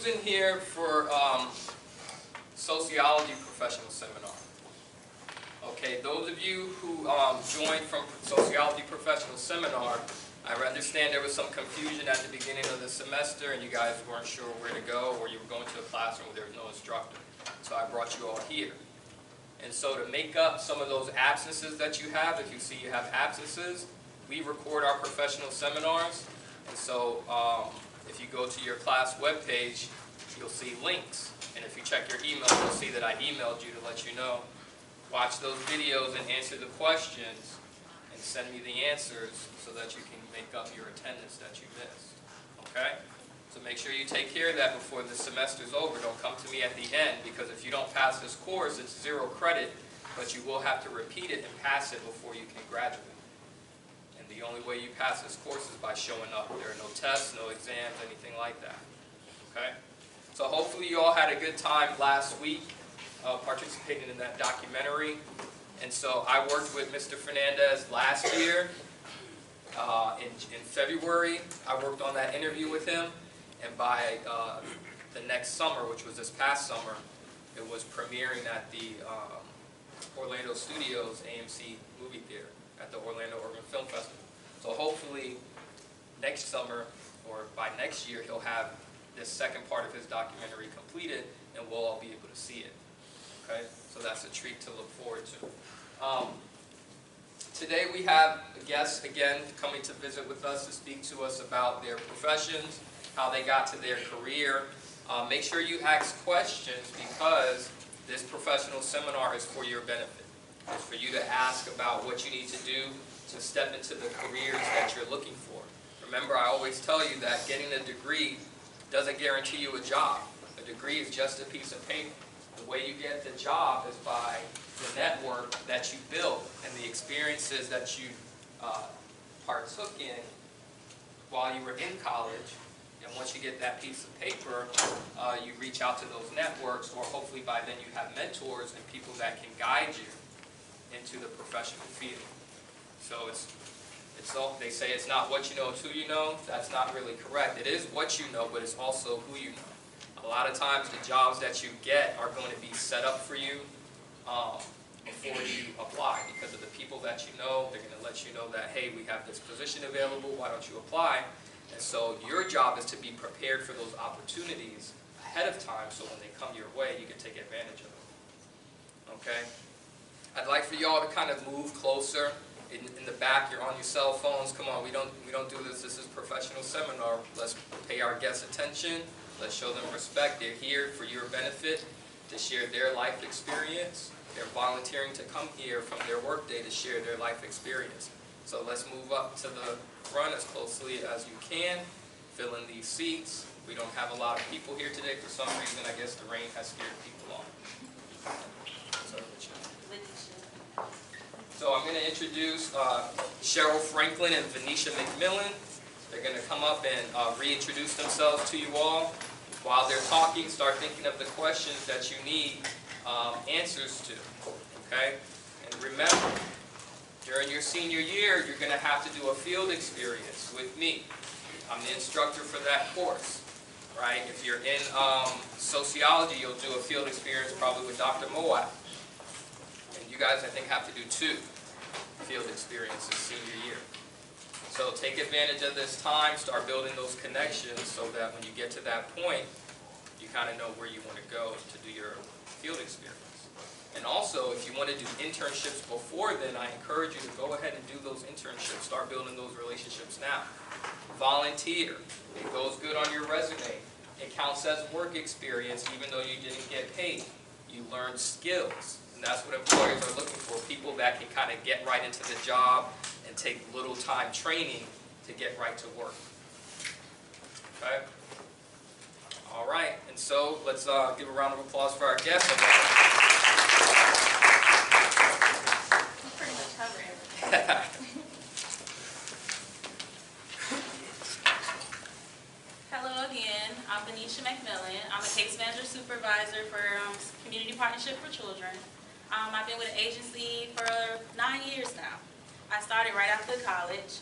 who's in here for Sociology Professional Seminar? Okay, those of you who joined from Sociology Professional Seminar, I understand there was some confusion at the beginning of the semester and you guys weren't sure where to go, or you were going to a classroom where there was no instructor. So I brought you all here. And so to make up some of those absences that you have, if you see you have absences, we record our professional seminars. And so if you go to your class webpage, you'll see links. And if you check your email, you'll see that I emailed you to let you know. Watch those videos and answer the questions and send me the answers so that you can make up your attendance that you missed. Okay? So make sure you take care of that before the semester's over. Don't come to me at the end, because if you don't pass this course, it's 0 credit, but you will have to repeat it and pass it before you can graduate. And the only way you pass this course is by showing up. There are no tests, no exams, anything like that. Okay? So hopefully you all had a good time last week participating in that documentary. And so I worked with Mr. Fernandez last year. In February, I worked on that interview with him. And by the next summer, which was this past summer, it was premiering at the Orlando Studios AMC movie theater at the Orlando Urban Film Festival. So hopefully next summer, or by next year, he'll have this second part of his documentary completed, and we'll all be able to see it. Okay? So that's a treat to look forward to. Today we have a guest, again, coming to visit with us to speak to us about their professions, how they got to their career. Make sure you ask questions, because this professional seminar is for your benefit. It's for you to ask about what you need to do to step into the careers that you're looking for. Remember, I always tell you that getting a degree doesn't guarantee you a job. A degree is just a piece of paper. The way you get the job is by the network that you built and the experiences that you partook in while you were in college. And once you get that piece of paper, you reach out to those networks, or hopefully by then you have mentors and people that can guide you into the professional field. So they say it's not what you know, it's who you know. That's not really correct. It is what you know, but it's also who you know. A lot of times the jobs that you get are going to be set up for you before you apply, because of the people that you know. They're going to let you know that, hey, we have this position available, why don't you apply? And so your job is to be prepared for those opportunities ahead of time, so when they come your way, you can take advantage of them. Okay? I'd like for y'all to kind of move closer. In the back, you're on your cell phones. Come on, we don't do this. This is professional seminar. Let's pay our guests attention. Let's show them respect. They're here for your benefit, to share their life experience. They're volunteering to come here from their workday to share their life experience. So let's move up to the front as closely as you can. Fill in these seats. We don't have a lot of people here today. For some reason, I guess the rain has scared people off. So I'm going to introduce Cheryl Franklin and Venetia McMillan. They're going to come up and reintroduce themselves to you all. While they're talking, start thinking of the questions that you need answers to. Okay? And remember, during your senior year, you're going to have to do a field experience with me. I'm the instructor for that course. Right? If you're in sociology, you'll do a field experience probably with Dr. Moab. And you guys, I think, have to do 2 field experiences senior year. So take advantage of this time, start building those connections so that when you get to that point, you kind of know where you want to go to do your field experience. And also, if you want to do internships before then, I encourage you to go ahead and do those internships. Start building those relationships now. Volunteer. It goes good on your resume. It counts as work experience even though you didn't get paid. You learned skills. And that's what employers are looking for, people that can kind of get right into the job and take little time training to get right to work. Okay? All right, and so let's give a round of applause for our guests. Pretty much cover everything. Hello again, I'm Venetia McMillan. I'm a case manager supervisor for Community Partnership for Children. I've been with the agency for 9 years now. I started right after college.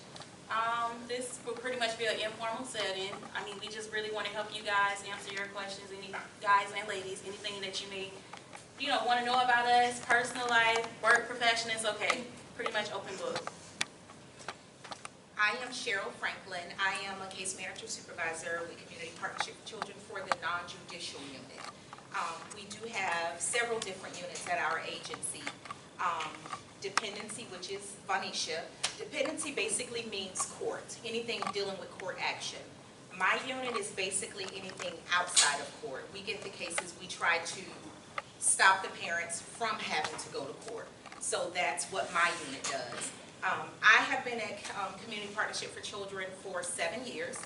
This will pretty much be an informal setting. I mean, we just really want to help you guys answer your questions, any guys and ladies, anything that you may, want to know about us, personal life, work, profession, it's okay. Pretty much open book. I am Cheryl Franklin. I am a case manager supervisor with Community Partnership for Children for the non-judicial unit. We do have several different units at our agency. Dependency, which is Vanisha. Dependency basically means court, anything dealing with court action. My unit is basically anything outside of court. We get the cases, we try to stop the parents from having to go to court. So that's what my unit does. I have been at Community Partnership for Children for 7 years,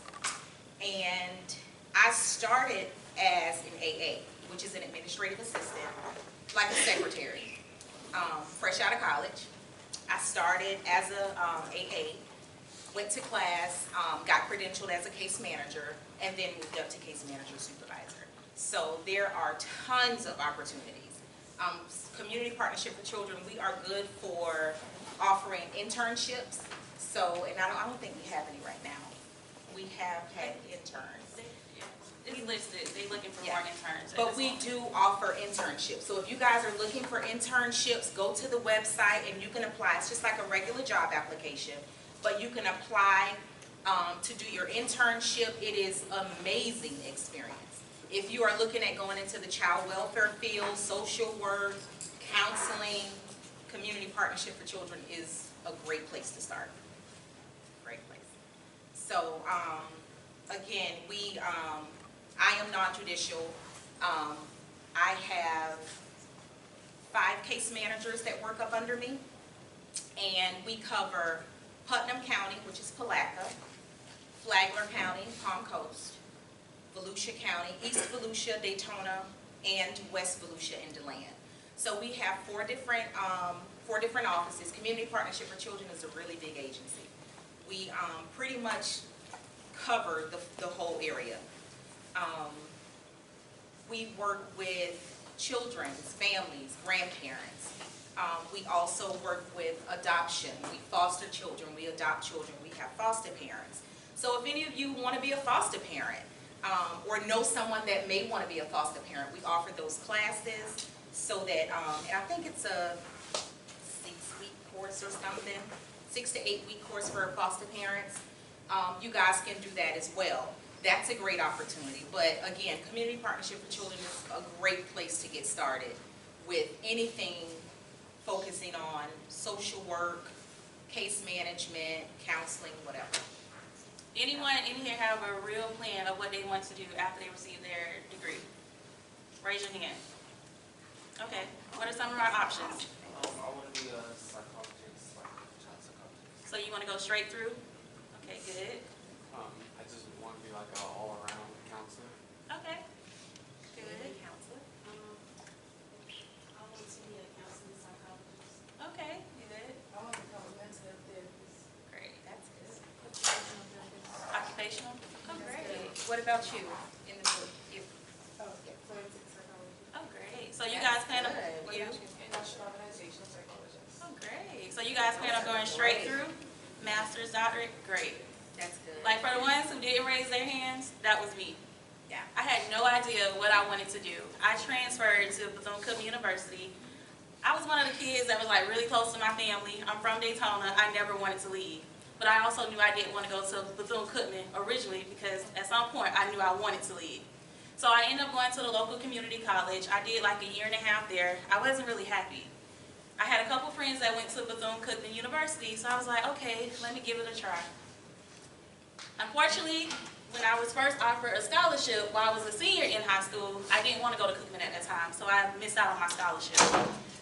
and I started as an AA, which is an administrative assistant, like a secretary. Fresh out of college, I started as a AA, went to class, got credentialed as a case manager, and then moved up to case manager supervisor. So there are tons of opportunities. Community Partnership for Children, we are good for offering internships. So, and I don't think we have any right now. We have had interns. It's listed. They're looking for more interns. But we do offer internships. So if you guys are looking for internships, go to the website and you can apply. It's just like a regular job application, but you can apply to do your internship. It is amazing experience. If you are looking at going into the child welfare field, social work, counseling, Community Partnership for Children is a great place to start. Great place. So again, I am non-judicial. I have 5 case managers that work up under me, and we cover Putnam County, which is Palatka, Flagler County, Palm Coast, Volusia County, East Volusia, Daytona, and West Volusia and DeLand. So we have 4 different offices. Community Partnership for Children is a really big agency. We pretty much cover the whole area. We work with children, families, grandparents. We also work with adoption. We foster children, we adopt children, we have foster parents. So if any of you want to be a foster parent or know someone that may want to be a foster parent, we offer those classes so that, and I think it's a 6-week course or something, 6 to 8 week course for foster parents. You guys can do that as well. That's a great opportunity. But again, Community Partnership for Children is a great place to get started with anything focusing on social work, case management, counseling, whatever. Anyone in here have a real plan of what they want to do after they receive their degree? Raise your hand. Okay. What are some of our options? I want to be a psychologist, like a child psychologist. So you want to go straight through? Okay, good. I just want to be like an all-around counselor. Okay. Good. Counselor. I want to be a counseling psychologist. Okay, good. I want to become a mental health therapist. Great. That's good. Occupational therapist. Occupational? Oh, That's great. good. What about you in the book? Forensic psychology. Oh, great. So you guys plan on, Good. What you? about you? Industrial organizational psychologist. Oh, great. So you guys plan on going straight through? Master's, doctorate? Great. That's good. Like for the ones who didn't raise their hands, that was me. Yeah. I had no idea what I wanted to do. I transferred to Bethune-Cookman University. I was one of the kids that was like really close to my family. I'm from Daytona. I never wanted to leave. But I also knew I didn't want to go to Bethune-Cookman originally because at some point I knew I wanted to leave. So I ended up going to the local community college. I did like a year and a half there. I wasn't really happy. I had a couple friends that went to Bethune-Cookman University, so I was like, okay, let me give it a try. Unfortunately, when I was first offered a scholarship while I was a senior in high school, I didn't want to go to Cookman at that time, so I missed out on my scholarship.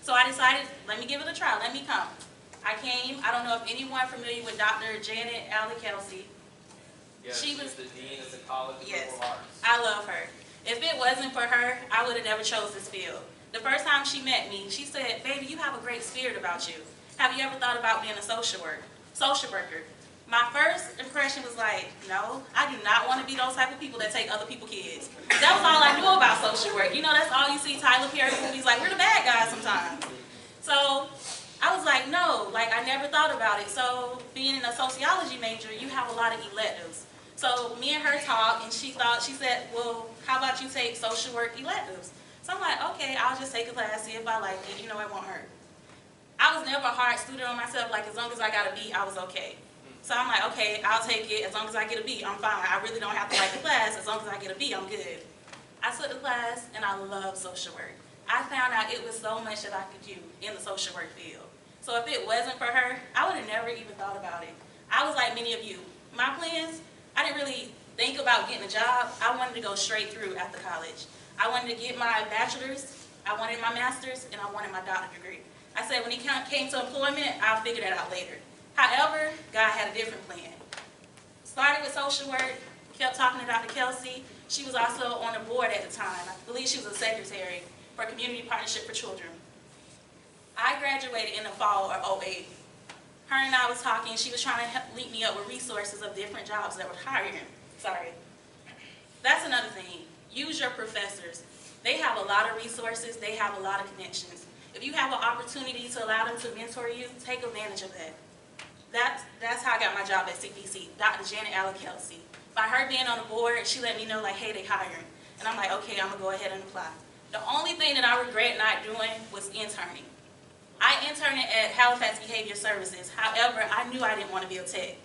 So I decided, let me give it a try, let me come. I came. I don't know if anyone familiar with Dr. Janet Alley Kelsey. Yes, She she's was- the Dean of the College of Yes. Liberal Arts. I love her. If it wasn't for her, I would have never chose this field. The first time she met me, she said, baby, you have a great spirit about you. Have you ever thought about being a social worker? My first impression was like, no, I do not want to be those type of people that take other people's kids. That was all I knew about social work. You know, that's all you see Tyler Perry movies, like we're the bad guys sometimes. So I was like, no, like I never thought about it. So being in a sociology major, you have a lot of electives. So me and her talked, and she said, well, how about you take social work electives? So I'm like, okay, I'll just take a class, see if I like it. You know, it won't hurt. I was never a hard student on myself. Like, as long as I got a B, I was okay. So I'm like, okay, I'll take it. As long as I get a B, I'm fine. I really don't have to like the class. As long as I get a B, I'm good. I took the class, and I love social work. I found out it was so much that I could do in the social work field. So if it wasn't for her, I would have never even thought about it. I was like many of you. My plans, I didn't really think about getting a job. I wanted to go straight through after college. I wanted to get my bachelor's, I wanted my master's, and I wanted my doctorate degree. I said when it came to employment, I'll figure that out later. However, God had a different plan. Started with social work, kept talking to Dr. Kelsey. She was also on the board at the time. I believe she was a secretary for Community Partnership for Children. I graduated in the fall of 08. Her and I was talking. She was trying to link me up with resources of different jobs that were hiring. Sorry. That's another thing. Use your professors. They have a lot of resources. They have a lot of connections. If you have an opportunity to allow them to mentor you, take advantage of that. That's how I got my job at CPC, Dr. Janet Allen Kelsey. By her being on the board, she let me know, like, hey, they hiring. And I'm like, okay, I'm going to go ahead and apply. The only thing that I regret not doing was interning. I interned at Halifax Behavior Services. However, I knew I didn't want to be a tech.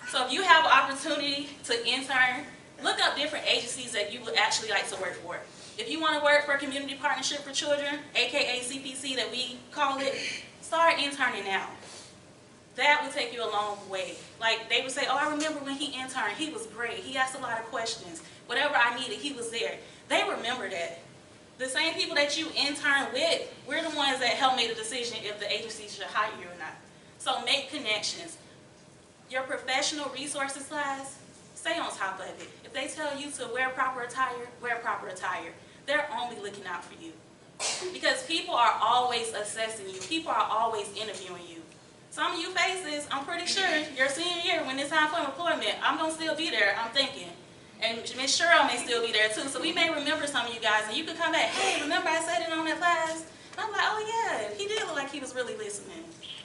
So if you have an opportunity to intern, look up different agencies that you would actually like to work for. If you want to work for Community Partnership for Children, aka CPC that we call it, start interning now. That will take you a long way. Like, they would say, oh, I remember when he interned, he was great. He asked a lot of questions. Whatever I needed, he was there. They remember that. The same people that you intern with, we're the ones that help make the decision if the agency should hire you or not. So make connections. Your professional resources class, stay on top of it. If they tell you to wear proper attire, wear proper attire. They're only looking out for you. Because people are always assessing you. People are always interviewing you. Some of you faces, I'm pretty sure your senior year, when it's time for employment, I'm going to still be there, I'm thinking. And Ms. Cheryl may still be there too. So we may remember some of you guys, and you could come back, hey, remember I said it on that class? And I'm like, oh yeah, he did look like he was really listening.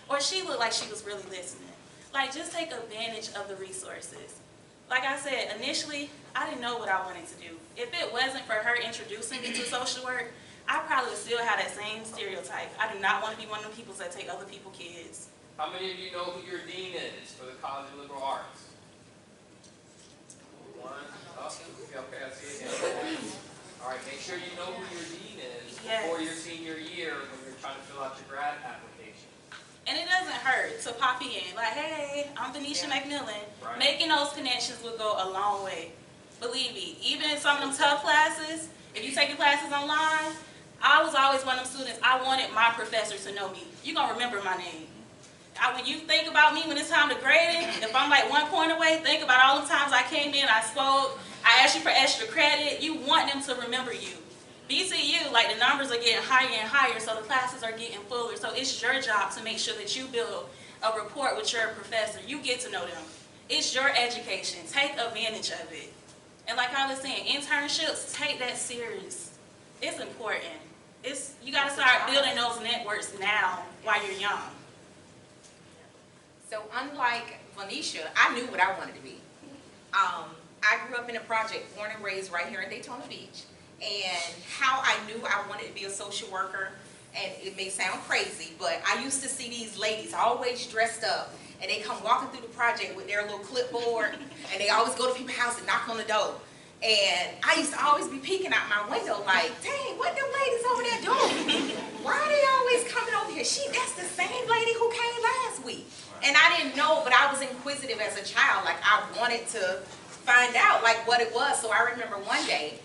Or she looked like she was really listening. Like, just take advantage of the resources. Like I said, initially, I didn't know what I wanted to do. If it wasn't for her introducing me to social work, I probably would still have that same stereotype. I do not want to be one of the people that take other people's kids. How many of you know who your dean is for the College of Liberal Arts? One. Okay, I see it again. All right, make sure you know who your dean is before your senior year when you're trying to fill out your grad application. And it doesn't hurt to pop in, like, hey, I'm Venetia McMillan. Right. Making those connections will go a long way. Believe me, even in some of them tough classes, if you take your classes online, I was always one of them students, I wanted my professor to know me. You're going to remember my name. When you think about me when it's time to grade it, if I'm like 1 point away, think about all the times I came in, I spoke, I asked you for extra credit. You want them to remember you. BCU, like, the numbers are getting higher and higher, so the classes are getting fuller. So it's your job to make sure that you build a rapport with your professor. You get to know them. It's your education. Take advantage of it. And like I was saying, internships, take that serious. It's important. You got to start building those networks now while you're young. So unlike Venetia, I knew what I wanted to be. I grew up in a project, born and raised right here in Daytona Beach. And how I knew I wanted to be a social worker, and it may sound crazy, but I used to see these ladies always dressed up, and they come walking through the project with their little clipboard, and they always go to people's house and knock on the door. And I used to always be peeking out my window like, dang, what them ladies over there doing? Why are they always coming over here? That's the same lady who came last week. And I didn't know, but I was inquisitive as a child. Like, I wanted to find out, like, what it was. So I remember one day,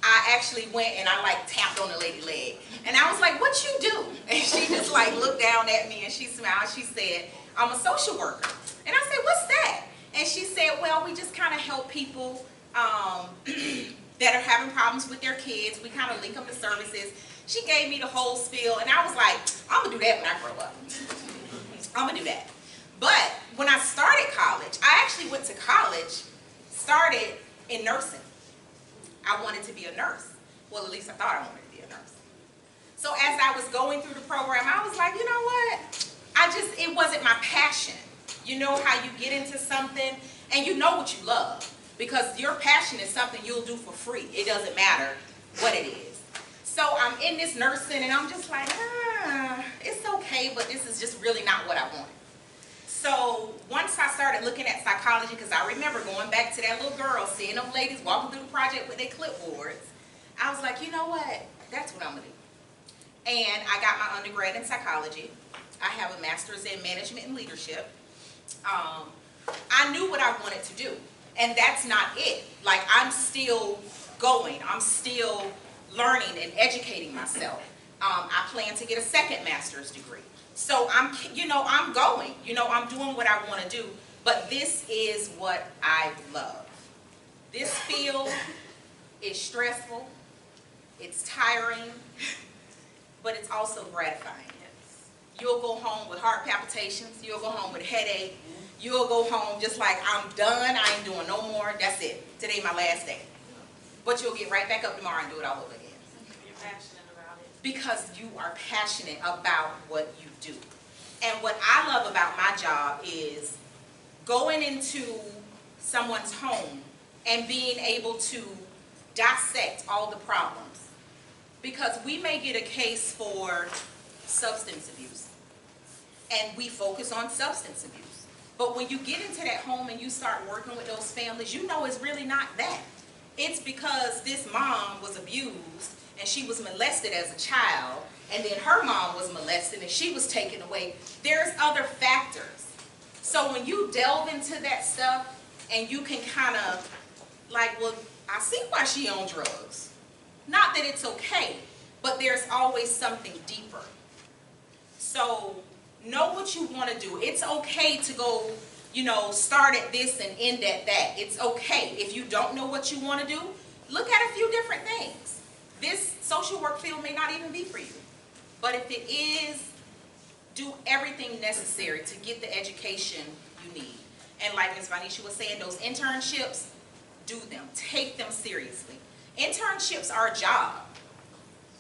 I actually went and I, like, tapped on the lady's leg. And I was like, what you do? And she just, like, looked down at me and she smiled. She said, I'm a social worker. And I said, what's that? And she said, well, we just kind of help people that are having problems with their kids. We kind of link them to services. She gave me the whole spiel, and I was like, I'm going to do that when I grow up. I'm going to do that. But when I started college, I actually went to college, started in nursing. I wanted to be a nurse. Well, at least I thought I wanted to be a nurse. So as I was going through the program, I was like, you know what? it wasn't my passion. You know how you get into something and you know what you love, because your passion is something you'll do for free. It doesn't matter what it is. So I'm in this nursing and I'm just like, it's okay, but this is just really not what I want. So once I started looking at psychology, because I remember going back to that little girl, seeing them ladies walking through the project with their clipboards, I was like, you know what, that's what I'm gonna do. And I got my undergrad in psychology. I have a master's in management and leadership. I knew what I wanted to do, and that's not it. Like, I'm still going, I'm still learning and educating myself. I plan to get a second master's degree. So I'm going, I'm doing what I want to do, but this is what I love. This field is stressful, it's tiring, but it's also gratifying. You'll go home with heart palpitations, you'll go home with a headache, you'll go home just like, I'm done, I ain't doing no more, that's it. Today my last day. But you'll get right back up tomorrow and do it all over again. You're passionate about it. Because you are passionate about what you do. And what I love about my job is going into someone's home and being able to dissect all the problems. Because we may get a case for substance abuse, and we focus on substance abuse. But when you get into that home and you start working with those families, you know it's really not that. It's because this mom was abused and she was molested as a child, and then her mom was molested and she was taken away. There's other factors. So when you delve into that stuff and you can kind of like, well, I see why she on drugs. Not that it's okay, but there's always something deeper. So know what you want to do. It's okay to go, start at this and end at that. It's okay. If you don't know what you want to do, look at a few different things. This social work field may not even be for you. But if it is, do everything necessary to get the education you need. And like Ms. Vanisha was saying, those internships, do them. Take them seriously. Internships are a job.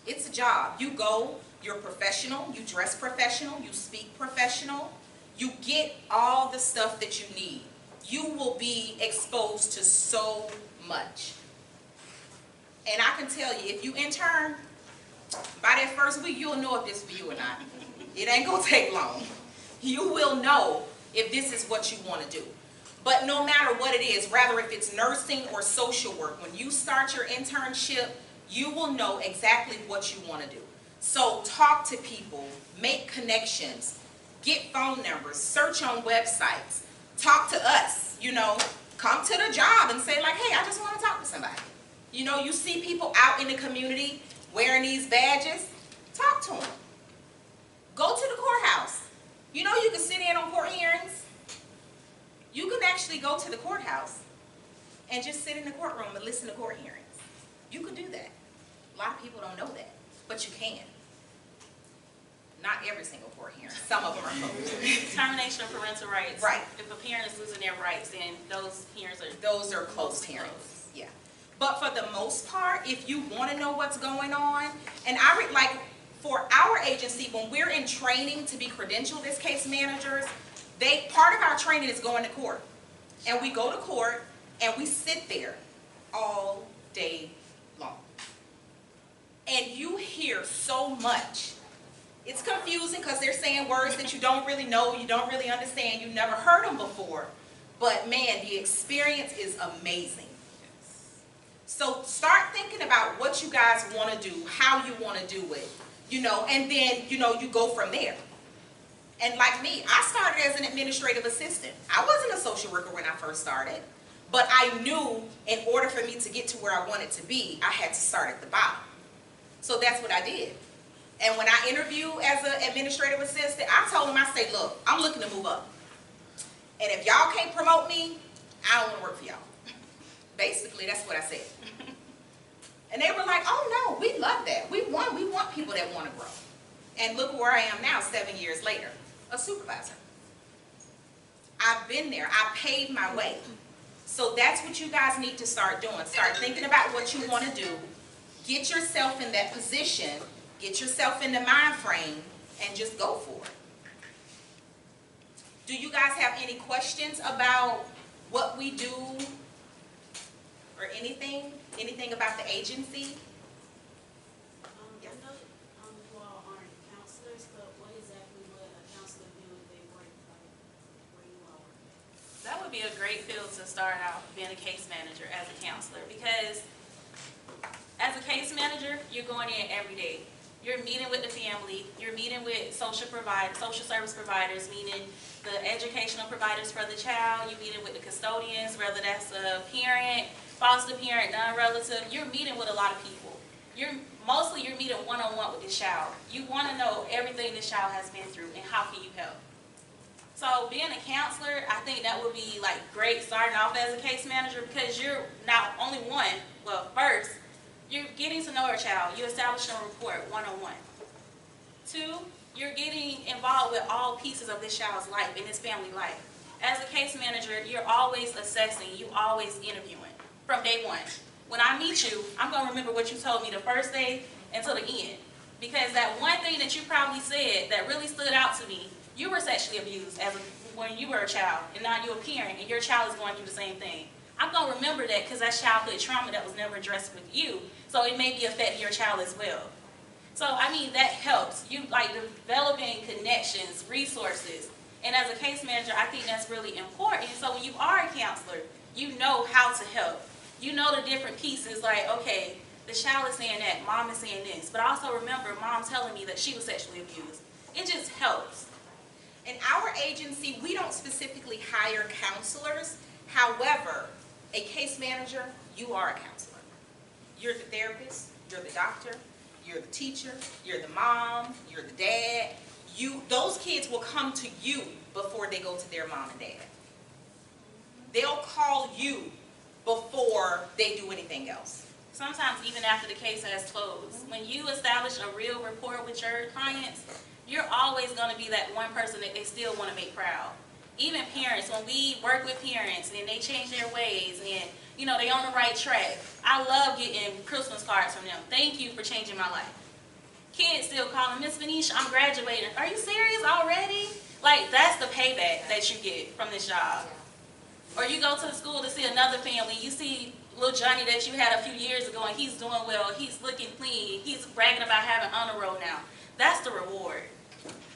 It's a job. You go, you're professional, you dress professional, you speak professional, you get all the stuff that you need. You will be exposed to so much. And I can tell you, if you intern, by that first week, you'll know if this is for you or not. It ain't gonna take long. You will know if this is what you want to do. But no matter what it is, rather if it's nursing or social work, when you start your internship, you will know exactly what you want to do. So talk to people, make connections, get phone numbers, search on websites, talk to us, come to the job and say like, hey, I just want to talk to somebody. You see people out in the community wearing these badges, talk to them. Go to the courthouse. You can sit in on court hearings. You can actually go to the courthouse and just sit in the courtroom and listen to court hearings. You can do that. A lot of people don't know that, but you can. Not every single court hearing. Some of them are closed. Termination of parental rights. Right. If a parent is losing their rights, then those hearings are... Those are closed hearings. Yeah. But for the most part, if you want to know what's going on, and for our agency, when we're in training to be credentialed as case managers, part of our training is going to court. And we go to court and we sit there all day long. And you hear so much. It's confusing because they're saying words that you don't really know, you don't really understand, you've never heard them before. But man, the experience is amazing. So start thinking about what you guys want to do, how you want to do it, and then, you go from there. And like me, I started as an administrative assistant. I wasn't a social worker when I first started, but I knew in order for me to get to where I wanted to be, I had to start at the bottom. So that's what I did. And when I interviewed as an administrative assistant, I told them, I said, look, I'm looking to move up. And if y'all can't promote me, I don't want to work for y'all. Basically, that's what I said. And they were like, oh no, we love that. We want people that want to grow. And look where I am now, 7 years later, a supervisor. I've been there. I paved my way. So that's what you guys need to start doing. Start thinking about what you want to do. Get yourself in that position. Get yourself in the mind frame and just go for it. Do you guys have any questions about what we do or anything about the agency? I know you all aren't counselors, but what exactly would a counselor do if they work like where you all work? That would be a great field to start out, being a case manager as a counselor, because as a case manager, you're going in every day. You're meeting with the family, you're meeting with social service providers, meaning the educational providers for the child, you're meeting with the custodians, whether that's a parent, foster parent, non-relative, you're meeting with a lot of people. Mostly you're meeting one-on-one with this child. You want to know everything this child has been through and how can you help. So being a counselor, I think that would be like great starting off as a case manager, because you're not only one, well first, you're getting to know your child. You're establishing a rapport one-on-one. Two, you're getting involved with all pieces of this child's life and his family life. As a case manager, you're always assessing, you always interviewing from day one. When I meet you, I'm going to remember what you told me the first day until the end. Because that one thing that you probably said that really stood out to me, you were sexually abused when you were a child, and now you're a parent, and your child is going through the same thing. I'm going to remember that because that's childhood trauma that was never addressed with you, so it may be affecting your child as well. So, I mean, that helps. You like developing connections, resources, and as a case manager, I think that's really important. So when you are a counselor, you know how to help. You know the different pieces, like, okay, the child is saying that, mom is saying this, but I also remember mom telling me that she was sexually abused. It just helps. In our agency, we don't specifically hire counselors. However, a case manager, you are a counselor. You're the therapist, you're the doctor, you're the teacher, you're the mom, you're the dad. Those kids will come to you before they go to their mom and dad. They'll call you before they do anything else. Sometimes even after the case has closed, when you establish a real rapport with your clients, you're always going to be that one person that they still want to make proud. Even parents, when we work with parents and they change their ways and they on the right track, I love getting Christmas cards from them. Thank you for changing my life. Kids still calling, Miss Venetia, I'm graduating. Are you serious already? Like, that's the payback that you get from this job. Or you go to the school to see another family, you see little Johnny that you had a few years ago and he's doing well, he's looking clean, he's bragging about having honor roll now. That's the reward.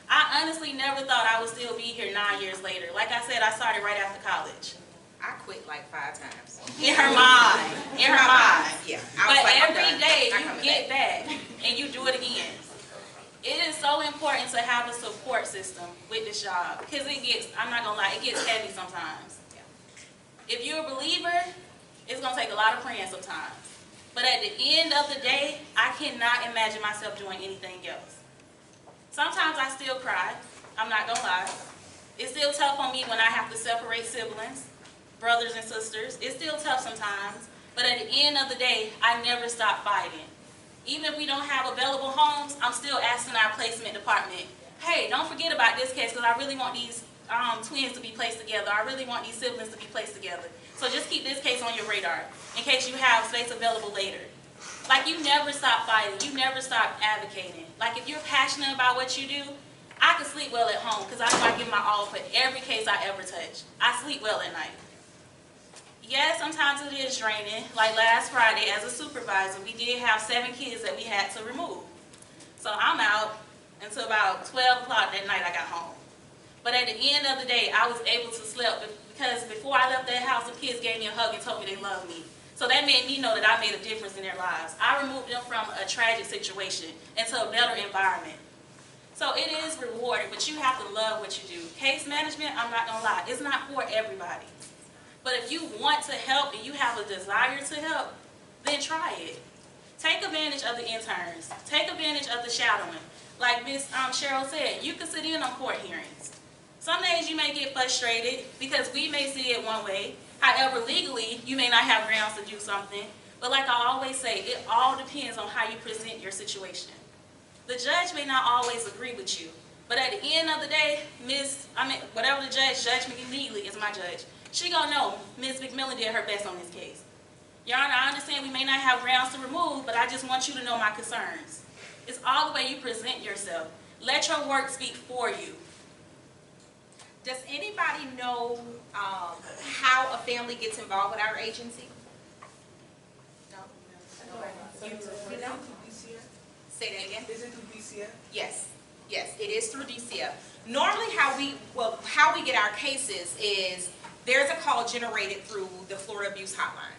I honestly never thought I would still be here 9 years later. Like I said, I started right after college. I quit like 5 times. In her mind. In her mind. Yeah. But every day you get back and you do it again. It is so important to have a support system with this job, because I'm not going to lie, it gets heavy sometimes. If you're a believer, it's going to take a lot of praying sometimes. But at the end of the day, I cannot imagine myself doing anything else. Sometimes I still cry, I'm not going to lie. It's still tough on me when I have to separate siblings, brothers and sisters. It's still tough sometimes, but at the end of the day, I never stop fighting. Even if we don't have available homes, I'm still asking our placement department, hey, don't forget about this case, because I really want these twins to be placed together. I really want these siblings to be placed together. So just keep this case on your radar in case you have space available later. Like, you never stop fighting. You never stop advocating. Like, if you're passionate about what you do, I can sleep well at home because I know I give my all for every case I ever touch. I sleep well at night. Yeah, sometimes it is draining. Like last Friday, as a supervisor, we did have 7 kids that we had to remove. So I'm out until about 12 o'clock that night I got home. But at the end of the day, I was able to sleep because before I left that house, the kids gave me a hug and told me they loved me. So that made me know that I made a difference in their lives. I removed them from a tragic situation into a better environment. So it is rewarding, but you have to love what you do. Case management, I'm not going to lie, it's not for everybody. But if you want to help and you have a desire to help, then try it. Take advantage of the interns. Take advantage of the shadowing. Like Ms. Cheryl said, you can sit in on court hearings. Some days you may get frustrated because we may see it one way. However, legally, you may not have grounds to do something. But like I always say, it all depends on how you present your situation. The judge may not always agree with you. But at the end of the day, whatever the judge judged me legally is my judge. She gonna know Ms. McMillan did her best on this case. Your Honor, I understand we may not have grounds to remove, but I just want you to know my concerns. It's all the way you present yourself. Let your work speak for you. Does anybody know how a family gets involved with our agency? No? You know? Say that again? Is it through DCF? Yes, yes, it is through DCF. Normally how we get our cases is there's a call generated through the Florida Abuse Hotline.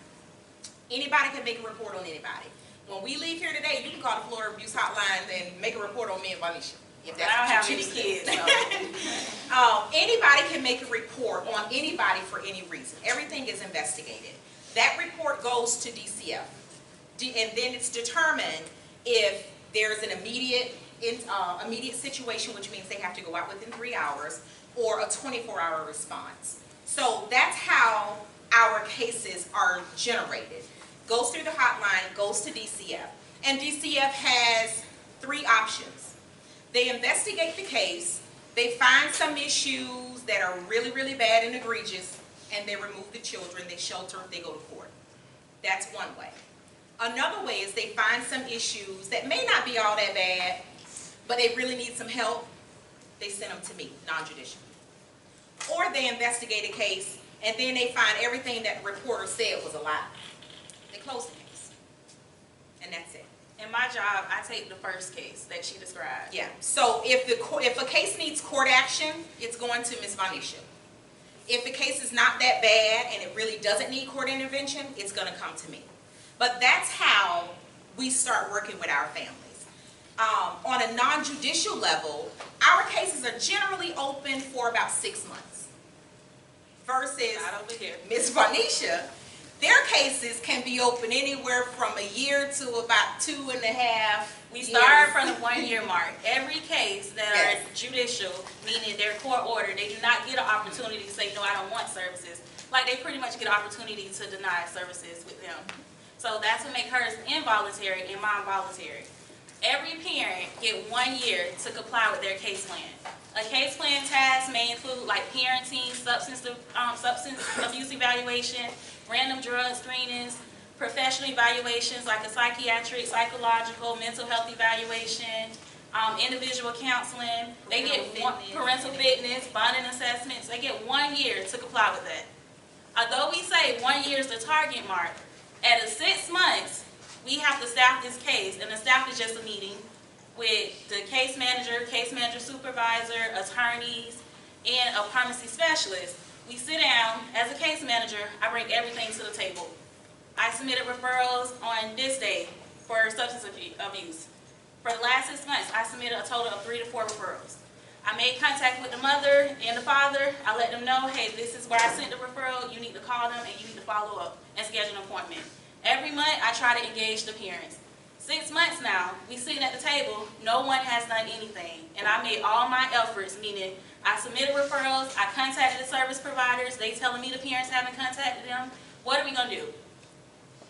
Anybody can make a report on anybody. When we leave here today, you can call the Florida Abuse Hotline and make a report on me and Vanisha. If that's I don't what have you any choose to do. kids, so. Anybody can make a report on anybody for any reason. Everything is investigated. That report goes to DCF. And then it's determined if there's an immediate situation, which means they have to go out within 3 hours, or a 24-hour response. So that's how our cases are generated. Goes through the hotline, goes to DCF. And DCF has 3 options. They investigate the case, they find some issues that are really, really bad and egregious, and they remove the children, they shelter, they go to court. That's one way. Another way is they find some issues that may not be all that bad, but they really need some help, they send them to me, non-judicial. Or they investigate a case, and then they find everything that the reporter said was a lie. They close the case. And that's it. In my job, I take the first case that she described. Yeah, so if a case needs court action, it's going to Ms. Vanisha. If the case is not that bad and it really doesn't need court intervention, it's going to come to me. But that's how we start working with our families. On a non-judicial level, our cases are generally open for about 6 months. Versus Not over here. Ms. Vanisha, their cases can be open anywhere from a year to about 2.5 We years. start from the 1-year mark. Every case that Yes. are judicial, meaning they're court ordered, they do not get an opportunity to say, no, I don't want services. Like, they pretty much get an opportunity to deny services with them. So that's what makes hers involuntary and mine voluntary. Every parent get 1 year to comply with their case plan. A case plan task may include like parenting, substance abuse evaluation, random drug screenings, professional evaluations like a psychiatric, psychological, mental health evaluation, individual counseling. They get parental fitness, bonding assessments. They get 1 year to comply with that. Although we say 1 year is the target mark, at a 6 months, we have to staff this case, and the staff is just a meeting with the case manager supervisor, attorneys, and a pharmacy specialist. We sit down, as a case manager, I bring everything to the table. I submitted referrals on this day for substance abuse. For the last 6 months, I submitted a total of 3 to 4 referrals. I made contact with the mother and the father. I let them know, hey, this is where I sent the referral. You need to call them and you need to follow up and schedule an appointment. Every month, I try to engage the parents. 6 months now, we sitting at the table, no one has done anything. And I made all my efforts, meaning I submitted referrals, I contacted the service providers, they telling me the parents haven't contacted them. What are we gonna do?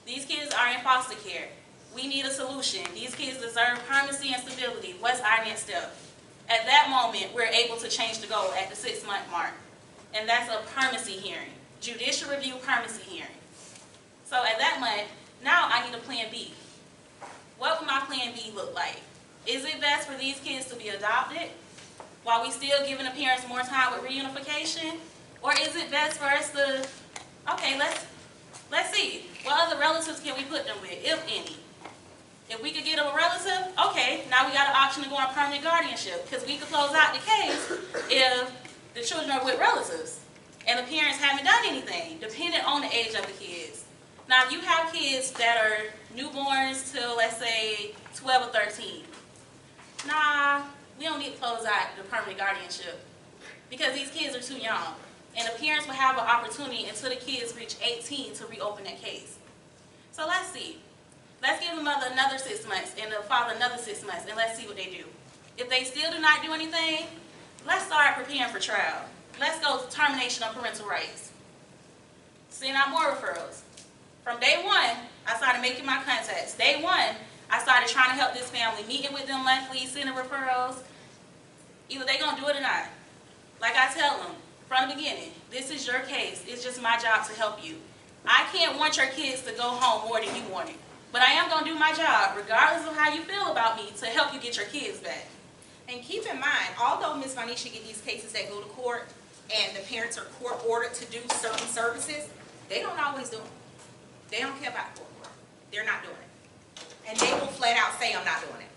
These kids are in foster care. We need a solution. These kids deserve permanency and stability. What's our next step? At that moment, we're able to change the goal at the 6 month mark. And that's a permanency hearing, judicial review permanency hearing. So at that month, now I need a plan B. What would my plan B look like? Is it best for these kids to be adopted while we still giving the parents more time with reunification? Or is it best for us to, okay, let's see, what other relatives can we put them with, if any? If we could get them a relative, okay, now we got an option to go on permanent guardianship, because we could close out the case if the children are with relatives and the parents haven't done anything, depending on the age of the kids. Now, if you have kids that are newborns till, let's say, 12 or 13, nah, we don't need to close out the permanent guardianship because these kids are too young. And the parents will have an opportunity until the kids reach 18 to reopen that case. So let's see. Let's give the mother another 6 months and the father another 6 months, and let's see what they do. If they still do not do anything, let's start preparing for trial. Let's go to termination of parental rights. Send out more referrals. From day one, I started making my contacts. Day one, I started trying to help this family, meeting with them monthly, sending referrals. Either they're going to do it or not. Like I tell them from the beginning, this is your case. It's just my job to help you. I can't want your kids to go home more than you want it. But I am going to do my job, regardless of how you feel about me, to help you get your kids back. And keep in mind, although Ms. Vanisha get these cases that go to court, and the parents are court ordered to do certain services, they don't always do them. They don't care about court order. They're not doing it. And they will flat out say, I'm not doing it.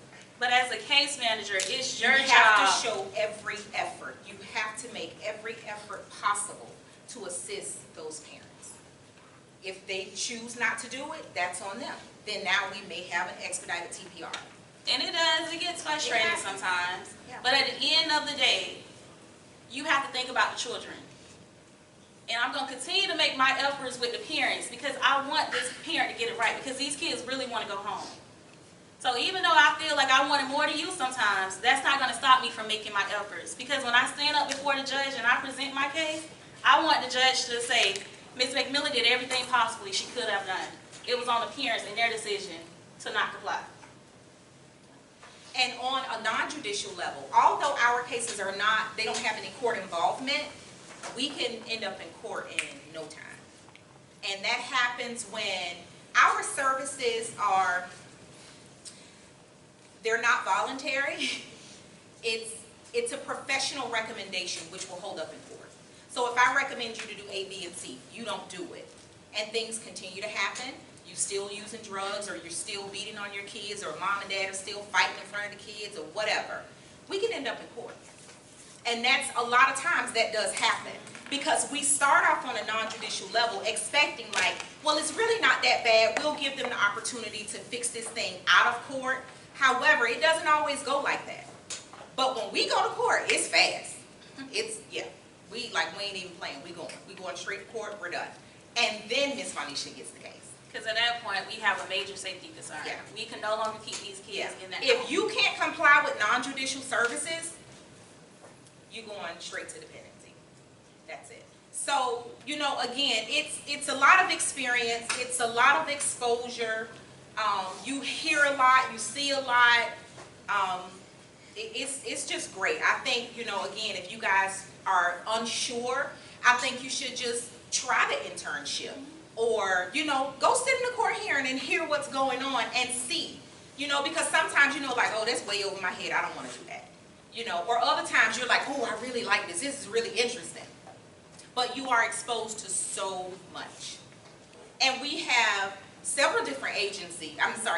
But as a case manager, it's your You have job. to show every effort. You have to make every effort possible to assist those parents. If they choose not to do it, that's on them. Then now we may have an expedited TPR. And it does, it gets frustrating Yeah. sometimes. Yeah. But at the end of the day, you have to think about the children. And I'm going to continue to make my efforts with the parents because I want this parent to get it right because these kids really want to go home. So even though I feel like I wanted more to you sometimes, that's not going to stop me from making my efforts. Because when I stand up before the judge and I present my case, I want the judge to say, Ms. McMillan did everything possibly she could have done. It was on the parents and their decision to not comply. And on a non-judicial level, although our cases are not, they don't have any court involvement, we can end up in court in no time. And that happens when our services are, they're not voluntary. It's a professional recommendation which will hold up in court. So if I recommend you to do A, B, and C, you don't do it, and things continue to happen, you still using drugs, or you're still beating on your kids, or mom and dad are still fighting in front of the kids, or whatever, we can end up in court. And that's a lot of times that does happen. Because we start off on a non-judicial level expecting like, well, it's really not that bad. We'll give them the opportunity to fix this thing out of court. However, it doesn't always go like that. But when we go to court, it's fast. It's, yeah, we ain't even playing. We going straight to court, we're done. And then Ms. Monisha gets the case. Because at that point, we have a major safety concern. Yeah. We can no longer keep these kids in that If home. you can't comply with non-judicial services, you're going straight to dependency. That's it. So, you know, again, it's a lot of experience. It's a lot of exposure. You hear a lot. You see a lot. It's just great. I think, you know, again, if you guys are unsure, I think you should just try the internship. Or, you know, go sit in the court hearing and hear what's going on and see. You know, because sometimes, you know, like, oh, that's way over my head. I don't want to do that. You know, or other times you're like, oh, I really like this. This is really interesting. But you are exposed to so much. And we have several different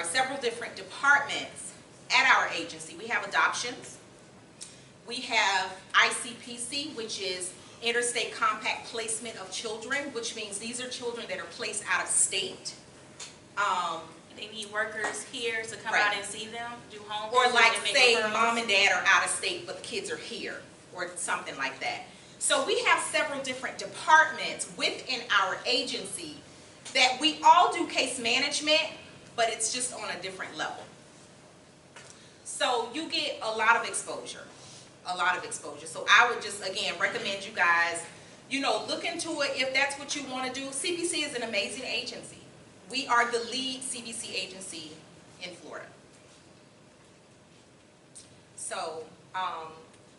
several different departments at our agency. We have adoptions. We have ICPC, which is Interstate Compact Placement of Children, which means these are children that are placed out of state. They need workers here to come Right. out and see them, do home Or visits like and make say referrals. mom and dad are out of state but the kids are here, or something like that. So we have several different departments within our agency that we all do case management, but it's just on a different level. So you get a lot of exposure, So I would just, again, recommend you guys, you know, look into it if that's what you want to do. CBC is an amazing agency. We are the lead CBC agency in Florida. So,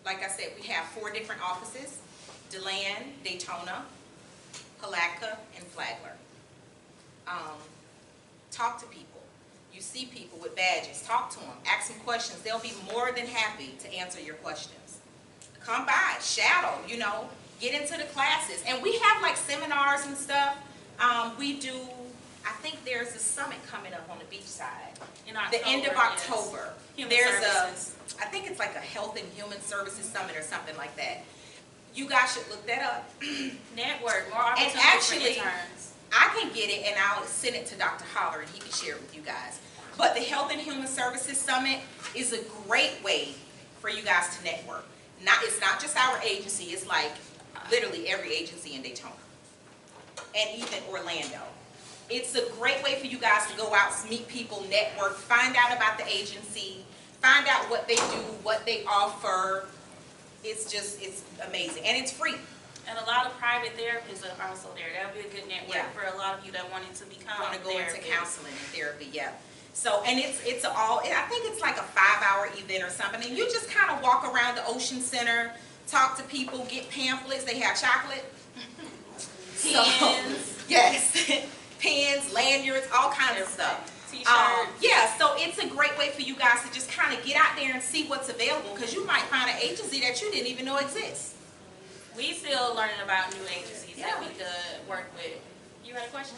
like I said, we have 4 different offices: DeLand, Daytona, Palatka, and Flagler. Talk to people. You see people with badges, talk to them, ask them questions. They'll be more than happy to answer your questions. Come by, shadow, you know, get into the classes. And we have like seminars and stuff. We do, I think there's a summit coming up on the beach side. In October, The end of yes. October. Human There's services. I think it's like a Health and Human Services Summit or something like that. You guys should look that up. Network, more opportunities actually, for interns. I can get it and I'll send it to Dr. Holler and he can share it with you guys. But the Health and Human Services Summit is a great way for you guys to network. It's not just our agency, it's like literally every agency in Daytona and even Orlando. It's a great way for you guys to go out, meet people, network, find out about the agency, find out what they do, what they offer. It's amazing, and it's free. And a lot of private therapists are also there. That would be a good network Yeah. for a lot of you that wanted to become Want to go into therapists. counseling and therapy, yeah. So, and it's all, I think it's like a 5-hour event or something, and you just kind of walk around the Ocean Center, talk to people, get pamphlets. They have chocolate. Pens. Yes, pens, lanyards, all kinds of stuff. T-shirts. Yeah, so it's a great way for you guys to just kind of get out there and see what's available, because you might find an agency that you didn't even know exists. We still learning about new agencies that we could work with. You had a question?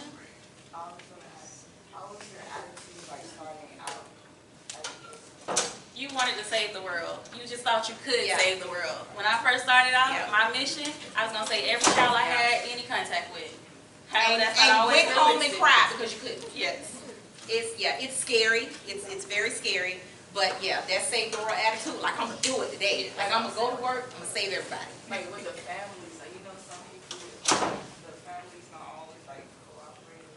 I was gonna ask, how was your attitude like starting out as a case? You wanted to save the world. You just thought you could Yeah. save the world. When I first started out, Yeah. my mission, I was gonna say every child I had any contact with. However, And, that's not always went home and realistic. cried because you couldn't. Yes. It's scary. It's very scary. But yeah, that save the world attitude, like I'm gonna do it today. Like I'm gonna go to work, I'm gonna save everybody. Like with the families, like you know some people, the families not always like cooperating.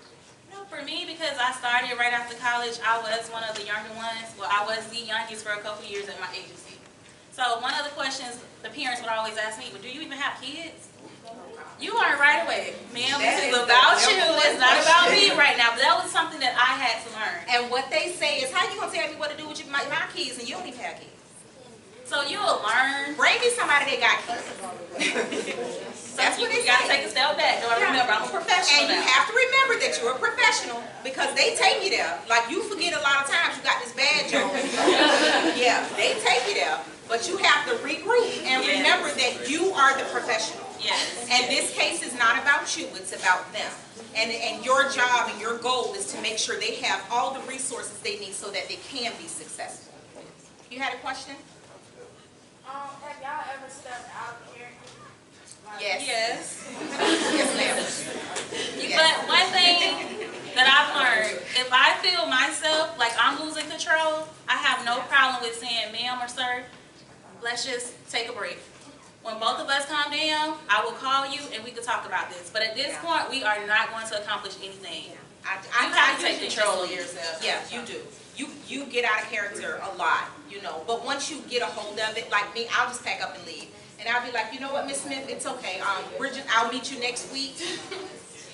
No, for me, because I started right after college, I was one of the younger ones. Well, I was the youngest for a couple years at my agency. So one of the questions the parents would always ask me, well, do you even have kids? You learn right away, ma'am, That this is is about the you. number one It's not about question. me right now. But that was something that I had to learn. And what they say is, how you gonna tell me what to do with my kids and you don't even have kids? So you will learn. Bring me somebody that got kids. That's what You they gotta say. take a step back. Don't remember, I'm a professional And you now. have to remember that you're a professional because they take you there. Like you forget a lot of times you got this badge on. Yeah, they take you there. But you have to regroup and Yes. remember that you are the professional. Yes. And this case is not about you, it's about them. And your job and your goal is to make sure they have all the resources they need so that they can be successful. You had a question? Have y'all ever stepped out here? Yes. Yes. Yes, ma'am. Yes. But one thing that I've learned, if I feel myself like I'm losing control, I have no problem with saying, ma'am or sir, let's just take a break. When both of us calm down, I will call you and we can talk about this. But at this Yeah. point, we are not going to accomplish anything. I You have to take usually control just of leave. yourself. Yeah, you do. You get out of character a lot, you know. But once you get a hold of it, like me, I'll just pack up and leave. And I'll be like, you know what, Miss Smith, it's okay. I'll meet you next week.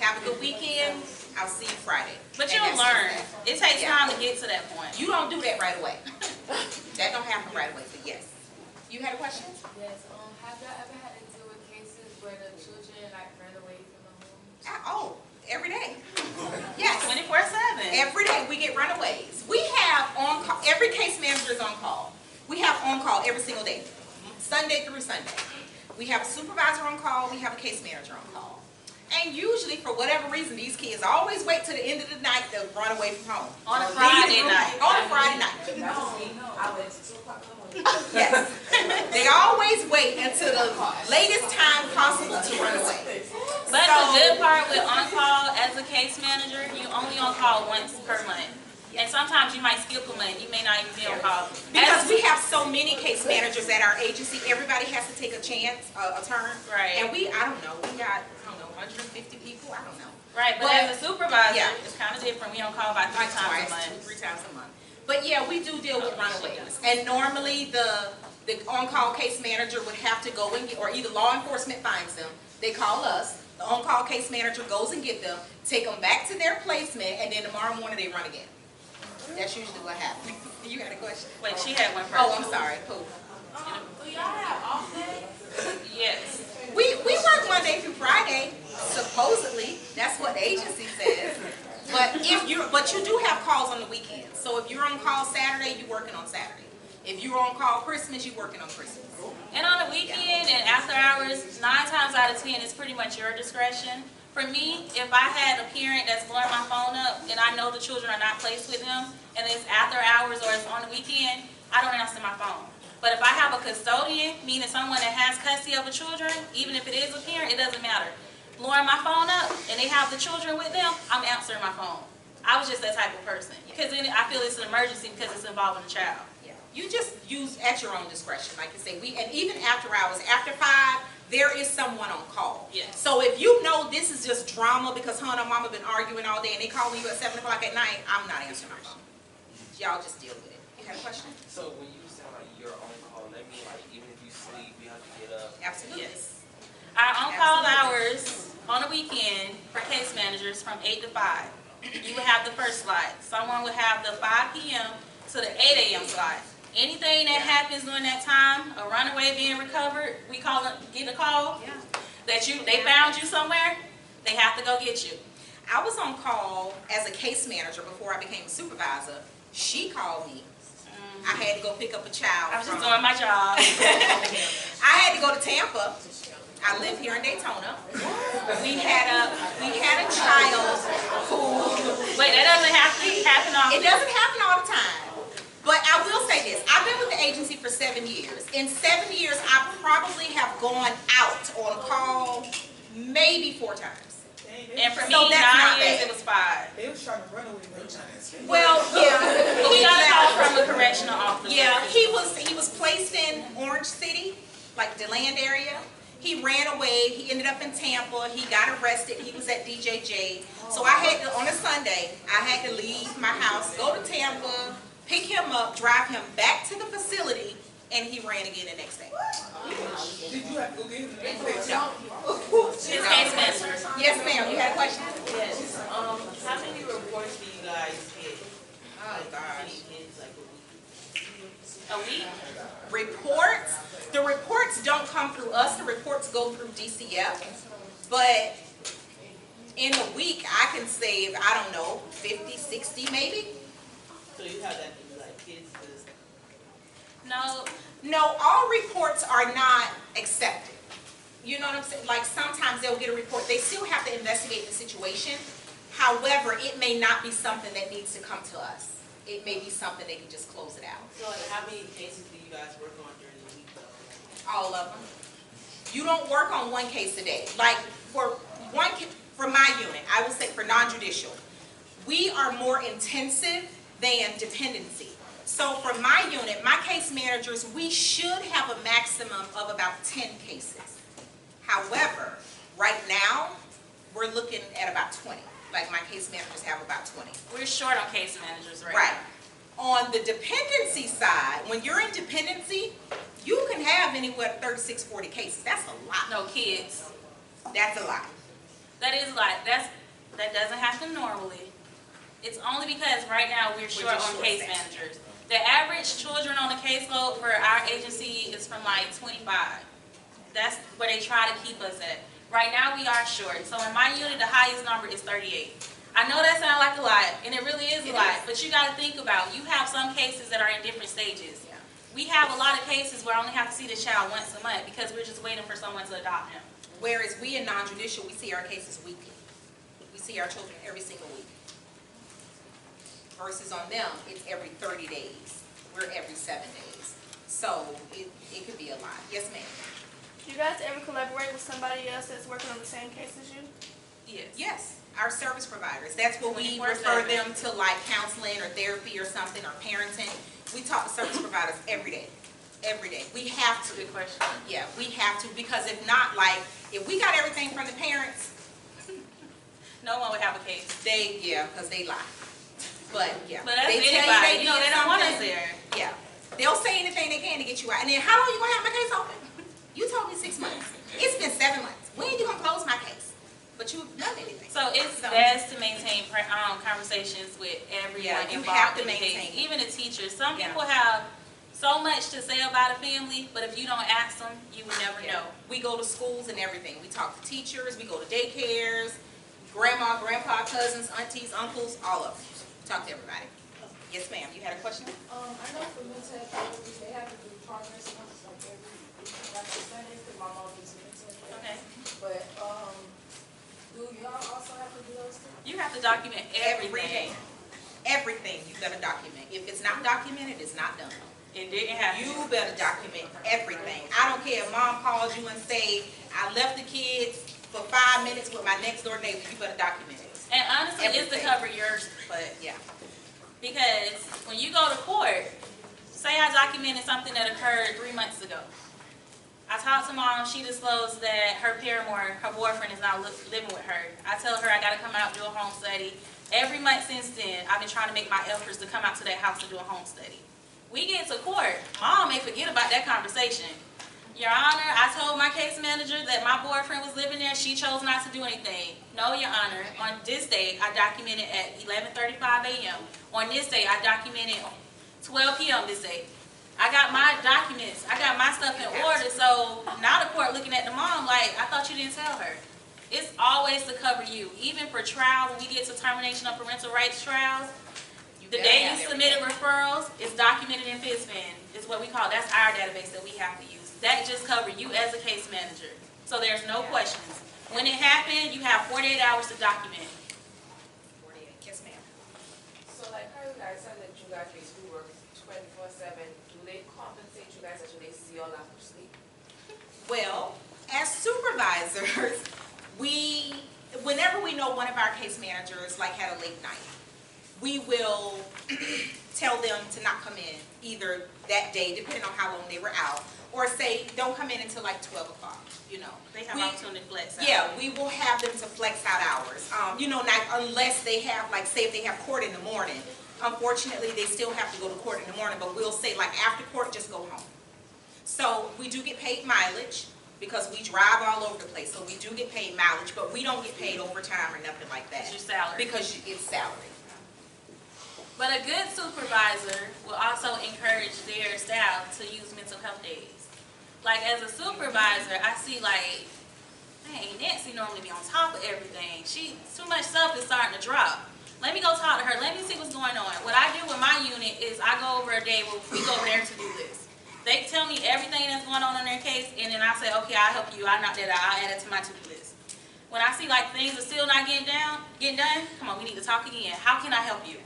Have a good weekend. I'll see you Friday. But And you'll that's learn. just that. It takes Yeah. time to get to that point. You don't do that right away. That don't happen right away, but yes. You had a question? Yes, have y'all ever had to deal with cases where the children like ran away from the home? Oh, every day. Yes. 24/7. Every day we get runaways. We have on call, every case manager is on call. We have on call every single day, Sunday through Sunday. We have a supervisor on call, we have a case manager on call. And usually, for whatever reason, these kids always wait till the end of the night to run away from home. On a Leave Friday the room night. On a Friday night. Yes. They always wait until the latest time possible to run away. But So- the good part with on-call as a case manager, you only on-call once per month. And sometimes you might skip a month, you may not even be on call. Because we have so many case managers at our agency, everybody has to take a chance, a turn. Right. And we, I don't know, we got, 150 people, I don't know. Right, but But- as a supervisor, Yeah. it's kind of different. We on call about three Like times a twice, month. 3 times a month. But yeah, we do deal with runaways. And normally the on-call case manager would have to go and get, or either law enforcement finds them, they call us, the on-call case manager goes and get them, take them back to their placement, and then tomorrow morning they run again. That's usually what happens. You got a question? Wait, she had one Oh, person. I'm sorry, who? Do y'all have off days? Yes. We work Monday through Friday, supposedly. That's what the agency says. But you do have calls on the weekends. So if you're on call Saturday, you're working on Saturday. If you're on call Christmas, you're working on Christmas. And on the weekend and after hours, 9 times out of 10, it's pretty much your discretion. For me, if I had a parent that's blowing my phone up and I know the children are not placed with them, and it's after hours or it's on the weekend, I don't answer my phone. But if I have a custodian, meaning someone that has custody of the children, even if it is a parent, it doesn't matter. Blowing my phone up and they have the children with them, I'm answering my phone. I was just that type of person. Because then I feel it's an emergency because it's involving a child. Yeah. You just use at your own discretion, like you say. And even after hours, after 5, there is someone on call. Yes. So if you know this is just drama because her and her mama been arguing all day and they calling you at 7 o'clock at night, I'm not answering my phone. Y'all just deal with it. You had a question? So when you say like you're on call, that means like even if you sleep, you have to get up. Absolutely. Yes. Our on-call Absolutely. hours on the weekend for case managers from 8 to 5. You would have the first slot. Someone would have the 5 p.m. to the 8 a.m. slot. Anything that happens during that time, a runaway being recovered, we call it, get a call Yeah. that they found you somewhere, they have to go get you. I was on call as a case manager before I became a supervisor. She called me. I had to go pick up a child. I was just from- doing my job. I had to go to Tampa I live here in Daytona. We had a child who, Wait, that doesn't happen often. it doesn't happen all the time. But I will say this, I've been with the agency for 7 years. In 7 years, I probably have gone out on call maybe 4 times. And for me, So that's 9 not years, bad. it was 5. They was trying to run away with me. Well, yeah. But we got a call from a correctional officer. Yeah, he was placed in Orange City, like DeLand area. He ran away, he ended up in Tampa, he got arrested, he was at DJJ. So I had to, on a Sunday, I had to leave my house, go to Tampa, pick him up, drive him back to the facility, and he ran again the next day. Did you have to go get him? His case manager. Yes, ma'am, you had a question? Yes, how many reports do you guys get? Oh, gosh. Kids, like, A week? Reports, the reports don't come through us, the reports go through DCF. But in a week, I can save, I don't know, 50, 60 maybe? so you have that many, like, kids, cause No. No, all reports are not accepted. You know what I'm saying? Like sometimes they'll get a report, they still have to investigate the situation. However, it may not be something that needs to come to us. It may be something they can just close it out. so like, how many cases do you guys work on during the week though? All of them. You don't work on one case a day. Like for my unit, I will say for non-judicial, we are more intensive than dependency. So for my unit, my case managers, we should have a maximum of about 10 cases. However, right now, we're looking at about 20. Like my case managers have about 20. We're short on case managers right Right. now. On the dependency side, when you're in dependency, you can have anywhere 36, 40 cases. That's a lot. No kids. That's a lot. That is like, that doesn't happen normally. It's only because right now we're short just on short case staffed. managers. The average children on the caseload for our agency is from like 25. That's where they try to keep us at. Right now we are short. So in my unit, the highest number is 38. I know that sounds like a lot, and it really is a lot, but you got to think about, you have some cases that are in different stages. Yeah. We have a lot of cases where I only have to see the child once a month because we're just waiting for someone to adopt him. Whereas we in non-judicial, we see our cases weekly. We see our children every single week. Versus on them, it's every 30 days. We're every 7 days. So it could be a lot. Yes, ma'am. Do you guys ever collaborate with somebody else that's working on the same case as you? Yes. Yes, our service providers. That's what we 24/7. refer them to, like counseling or therapy or something, or parenting. We talk to service providers every day. Every day. We have That's a to. good question. Yeah, we have to, because if not, like, if we got everything from the parents, No one would have a case. because they lie. But, yeah. But that's They tell anybody. you They did don't want us something. there. Yeah. They'll say anything they can to get you out. And then, how long you gonna have my case open? You told me 6 months. It's been 7 months. When are you gonna close my case? But you've done anything. So it's So- best to maintain conversations with everyone Yeah, you involved have to in the case, maintain. even the teachers. Some Yeah. people have so much to say about a family, but if you don't ask them, you would never Yeah. know. We go to schools and everything. We talk to teachers, we go to daycares, grandma, grandpa, cousins, aunties, uncles, all of them. We talk to everybody. Yes, ma'am, you had a question? I know for mental health therapies, they have to do progress months like every week, like the Sundays, because my mom is mental health. Okay. But, do y'all also have to do those too? You have to document everything. Everything. Everything you better document. If it's not documented, it's not done. It didn't happen. You better document everything. I don't care if mom calls you and say, I left the kids for 5 minutes with my next door neighbor, you better document it. And honestly, it's to Everything. cover yours, But, yeah. because when you go to court, say I documented something that occurred 3 months ago. I talked to mom, she disclosed that her paramour, her boyfriend, is now living with her. I tell her I gotta come out and do a home study. Every month since then, I've been trying to make my efforts to come out to that house to do a home study. We get to court, mom may forget about that conversation. Your Honor, I told my case manager that my boyfriend was living there, she chose not to do anything. No, Your Honor, on this day, I documented at 11:35 a.m. On this day, I documented 12 p.m. this day. I got my documents, I got my stuff in order, so now the court looking at the mom like, I thought you didn't tell her. It's always to cover you. Even for trial, when we get to termination of parental rights trials, the better day have you everything. submitted referrals, it's documented in FISBIN. It's what we call, that's our database that we have to use. That just covers you as a case manager. So there's no questions. When it happened, you have 48 hours to document. 48, yes ma'am. So like how you guys said that you guys basically work 24/7, do they compensate you guys as they see your lack of sleep? Well, as supervisors, whenever we know one of our case managers like had a late night, we will tell them to not come in either that day, depending on how long they were out, or say don't come in until like 12 o'clock, you know. They have opportunity to flex out. Yeah, we will have them to flex out hours. You know, not unless they have, like, say if they have court in the morning, unfortunately, they still have to go to court in the morning, but we'll say, like, after court, just go home. So we do get paid mileage because we drive all over the place, so we do get paid mileage, but we don't get paid overtime or nothing like that. It's your salary. Because it's salary. But a good supervisor will also encourage their staff to use mental health days. Like as a supervisor, I see like, dang, Nancy normally be on top of everything. Too much stuff is starting to drop. Let me go talk to her. Let me see what's going on. What I do with my unit is I go over a day where we go over there to do this. They tell me everything that's going on in their case, and then I say, okay, I'll help you. I'll knock that out. I'll add it to my to-do list. When I see like things are still not getting done, come on, we need to talk again. How can I help you?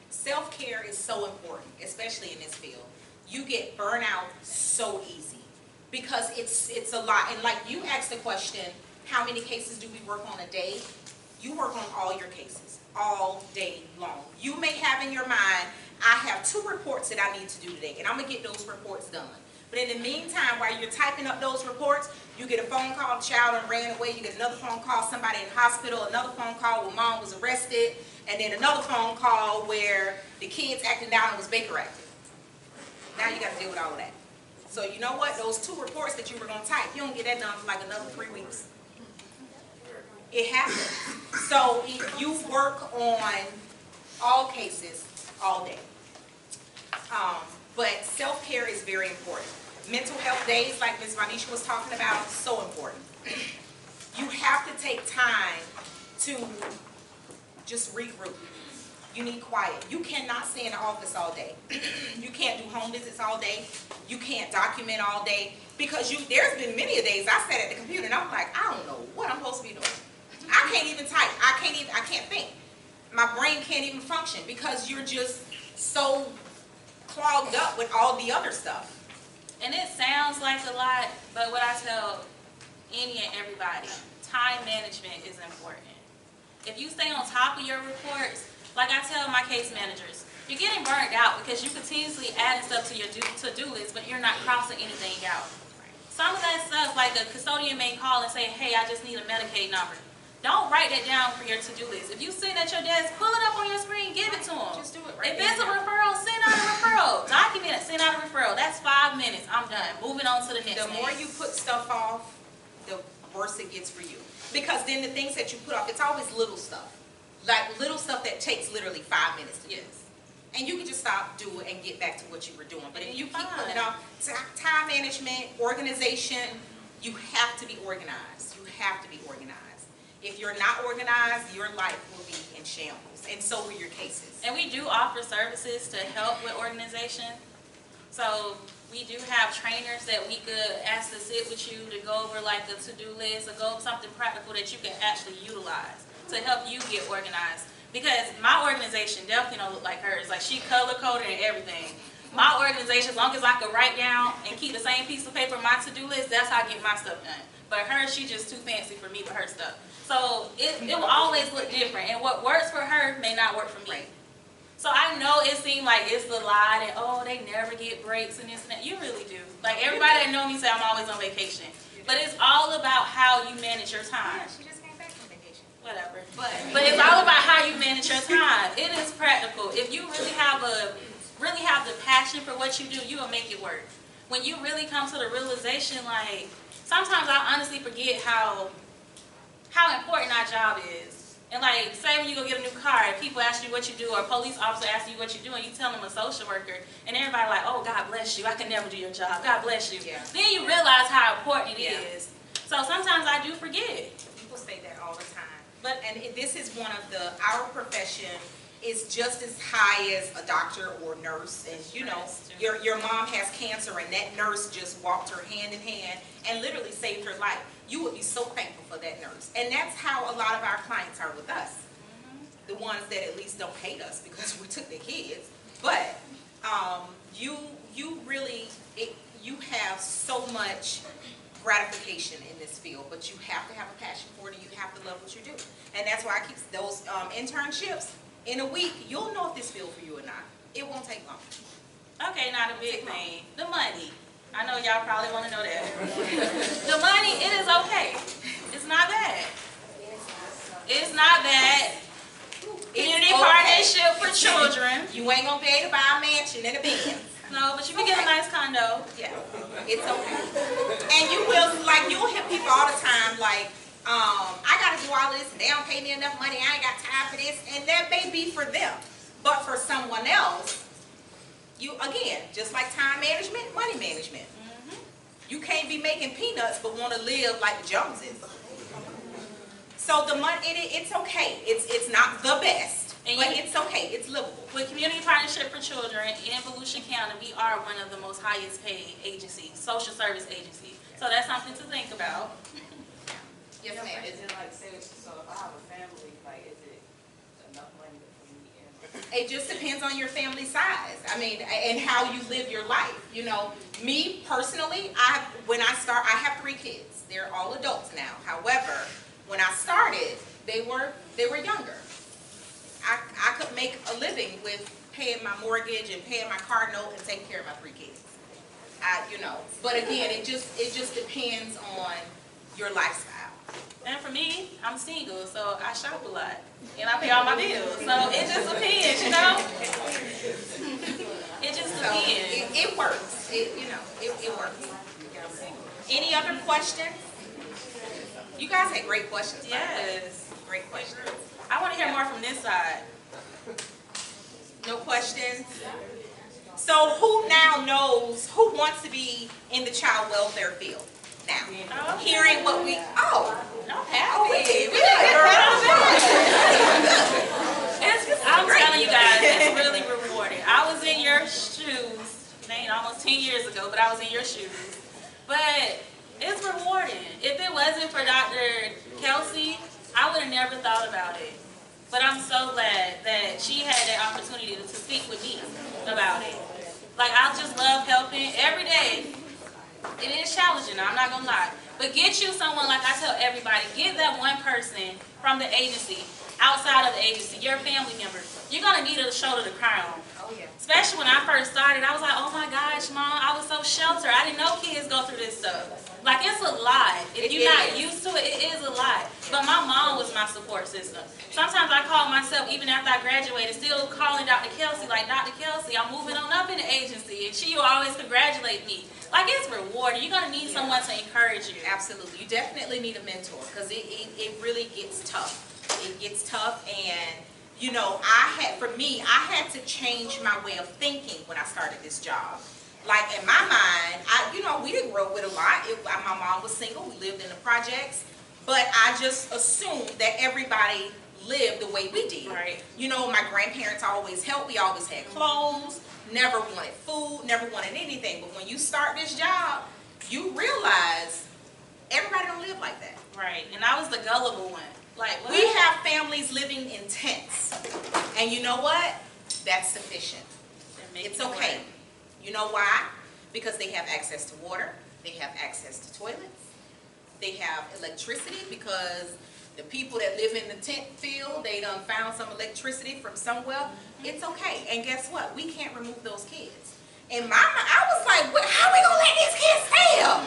Self-care is so important, especially in this field. You get burnout so easy because it's a lot. And like you asked the question, how many cases do we work on a day? You work on all your cases all day long. You may have in your mind, I have 2 reports that I need to do today, and I'm going to get those reports done. But in the meantime, while you're typing up those reports, you get a phone call, the child and ran away, you get another phone call, somebody in the hospital, another phone call where mom was arrested, and then another phone call where the kid's acting down and was Baker active. Now you got to deal with all of that. So you know what? Those 2 reports that you were going to type, you don't get that done for like another 3 weeks. It happens. So you work on all cases all day. But self-care is very important. Mental health days, like Ms. Vanisha was talking about, so important. You have to take time to just regroup. You need quiet. You cannot stay in the office all day. You can't do home visits all day. You can't document all day. Because there's been many days I sat at the computer and I'm like, I don't know what I'm supposed to be doing. I can't even type. I can't think. My brain can't even function because you're just so clogged up with all the other stuff. And it sounds like a lot, but what I tell any and everybody, time management is important. If you stay on top of your reports, like I tell my case managers, you're getting burned out because you continuously adding stuff to your to-do list, but you're not crossing anything out. Some of that stuff, like a custodian may call and say, hey, I just need a Medicaid number. Don't write that down for your to-do list. If you're sitting at your desk, pull it up on your screen, give it to them. Just do it right If it's a referral, send out a referral. Document it, send out a referral. That's 5 minutes. I'm done. Moving on to the next The thing. more you put stuff off, the worse it gets for you. Because then the things that you put off, it's always little stuff. Like little stuff that takes literally 5 minutes to do. Yes. And you can just stop, do it, and get back to what you were doing. But if you keep Fine. putting it off, time management, organization, you have to be organized. You have to be organized. If you're not organized, your life will be in shambles. And so will your cases. And we do offer services to help with organization. So we do have trainers that we could ask to sit with you to go over like a to-do list or go over something practical that you can actually utilize to help you get organized. Because my organization definitely don't look like hers. Like she color-coded and everything. My organization, as long as I could write down and keep the same piece of paper on my to-do list, that's how I get my stuff done. But hers, she just too fancy for me with her stuff. So it will always look different. And what works for her may not work for me. Right. So I know it seemed like it's the lie that, oh, they never get breaks and this and that. You really do. Like everybody that know me say I'm always on vacation. But it's all about how you manage your time. Yeah, she just came back from vacation. Whatever. But it's all about how you manage your time. It is practical. If you really have the passion for what you do, you will make it work. When you really come to the realization, like sometimes I honestly forget how important our job is. And like, say when you go get a new car, and people ask you what you do, or a police officer asks you what you do, and you tell them a social worker, and everybody like, oh, God bless you, I can never do your job, God bless you. Yeah. Then you realize how important it Yeah. is. So sometimes I do forget. People say that all the time. And this is one of our profession is just as high as a doctor or nurse. And you know, your mom has cancer and that nurse just walked her hand in hand and literally saved her life. You would be so thankful for that nurse. And that's how a lot of our clients are with us. The ones that at least don't hate us because we took their kids. But you really, you have so much gratification in this field, but you have to have a passion for it and you have to love what you do. And that's why I keep those internships. In a week, you'll know if this field for you or not. It won't take long. Okay, now the big thing, the money. I know y'all probably want to know that. The money, it is okay. It's not bad. It's not bad. Community partnership for children. You ain't gonna be able to buy a mansion and a Benz. No, but you can get a nice condo. Yeah, it's okay. And you will, like, you'll hear people all the time, like, I gotta do all this, and they don't pay me enough money, I ain't got time for this, and that may be for them. But for someone else, you, again, just like time management, money management. You can't be making peanuts but want to live like the Joneses. So the money, it's okay. It's not the best, but it's okay. It's livable. With Community Partnership for Children in Volusia County, we are one of the most highest paid agencies, social service agency. So that's something to think about. Yes, ma'am. Is it like, say, so if I have a family, like, is it enough money for me? It just depends on your family size. I mean, and how you live your life. You know, me personally, when I start, I have 3 kids. They're all adults now. However, when I started, they were younger. I could make a living with paying my mortgage and paying my car note and taking care of my 3 kids. You know, but again, it just depends on your lifestyle. And for me, I'm single, so I shop a lot. And I pay all my bills. So it just depends, you know? It just depends. It works. It works. Any other questions? You guys had great questions. Yes. Great questions. I want to hear more from this side. No questions? So who now knows, who wants to be in the child welfare field now? Okay. Hearing what we, I'm happy. we did I'm telling you guys, it's really rewarding. I was in your shoes, almost 10 years ago, but I was in your shoes. But it's rewarding. If it wasn't for Dr. Kelsey, I would have never thought about it. But I'm so glad that she had that opportunity to speak with me about it. Like, I just love helping every day. It is challenging, I'm not gonna lie. But get you someone, like I tell everybody, get that one person from the agency, outside of the agency, your family member. You're gonna need a shoulder to cry on. Oh yeah. Especially when I first started, I was like, oh my gosh, Mom, I was so sheltered. I didn't know kids go through this stuff. Like, it's a lot. If you're not used to it, it is a lot. But my mom was my support system. Sometimes I call myself, even after I graduated, still calling Dr. Kelsey, like, Dr. Kelsey, I'm moving on up in the agency. And she will always congratulate me. Like, it's rewarding. You're going to need someone to encourage you. Absolutely. You definitely need a mentor because it really gets tough. It gets tough, and you know, for me, I had to change my way of thinking when I started this job. Like, in my mind, we didn't grow up with a lot. My mom was single. We lived in the projects. But I just assumed that everybody lived the way we did. Right. You know, my grandparents always helped. We always had clothes, never wanted food, never wanted anything. But when you start this job, you realize everybody don't live like that. Right. And I was the gullible one. Like, what? We have families living in tents. And you know what? That's sufficient. It's okay. You know why? Because they have access to water. They have access to toilets. They have electricity because the people that live in the tent field, they done found some electricity from somewhere. It's okay. And guess what? We can't remove those kids. In my mind, I was like, how are we going to let these kids stay up?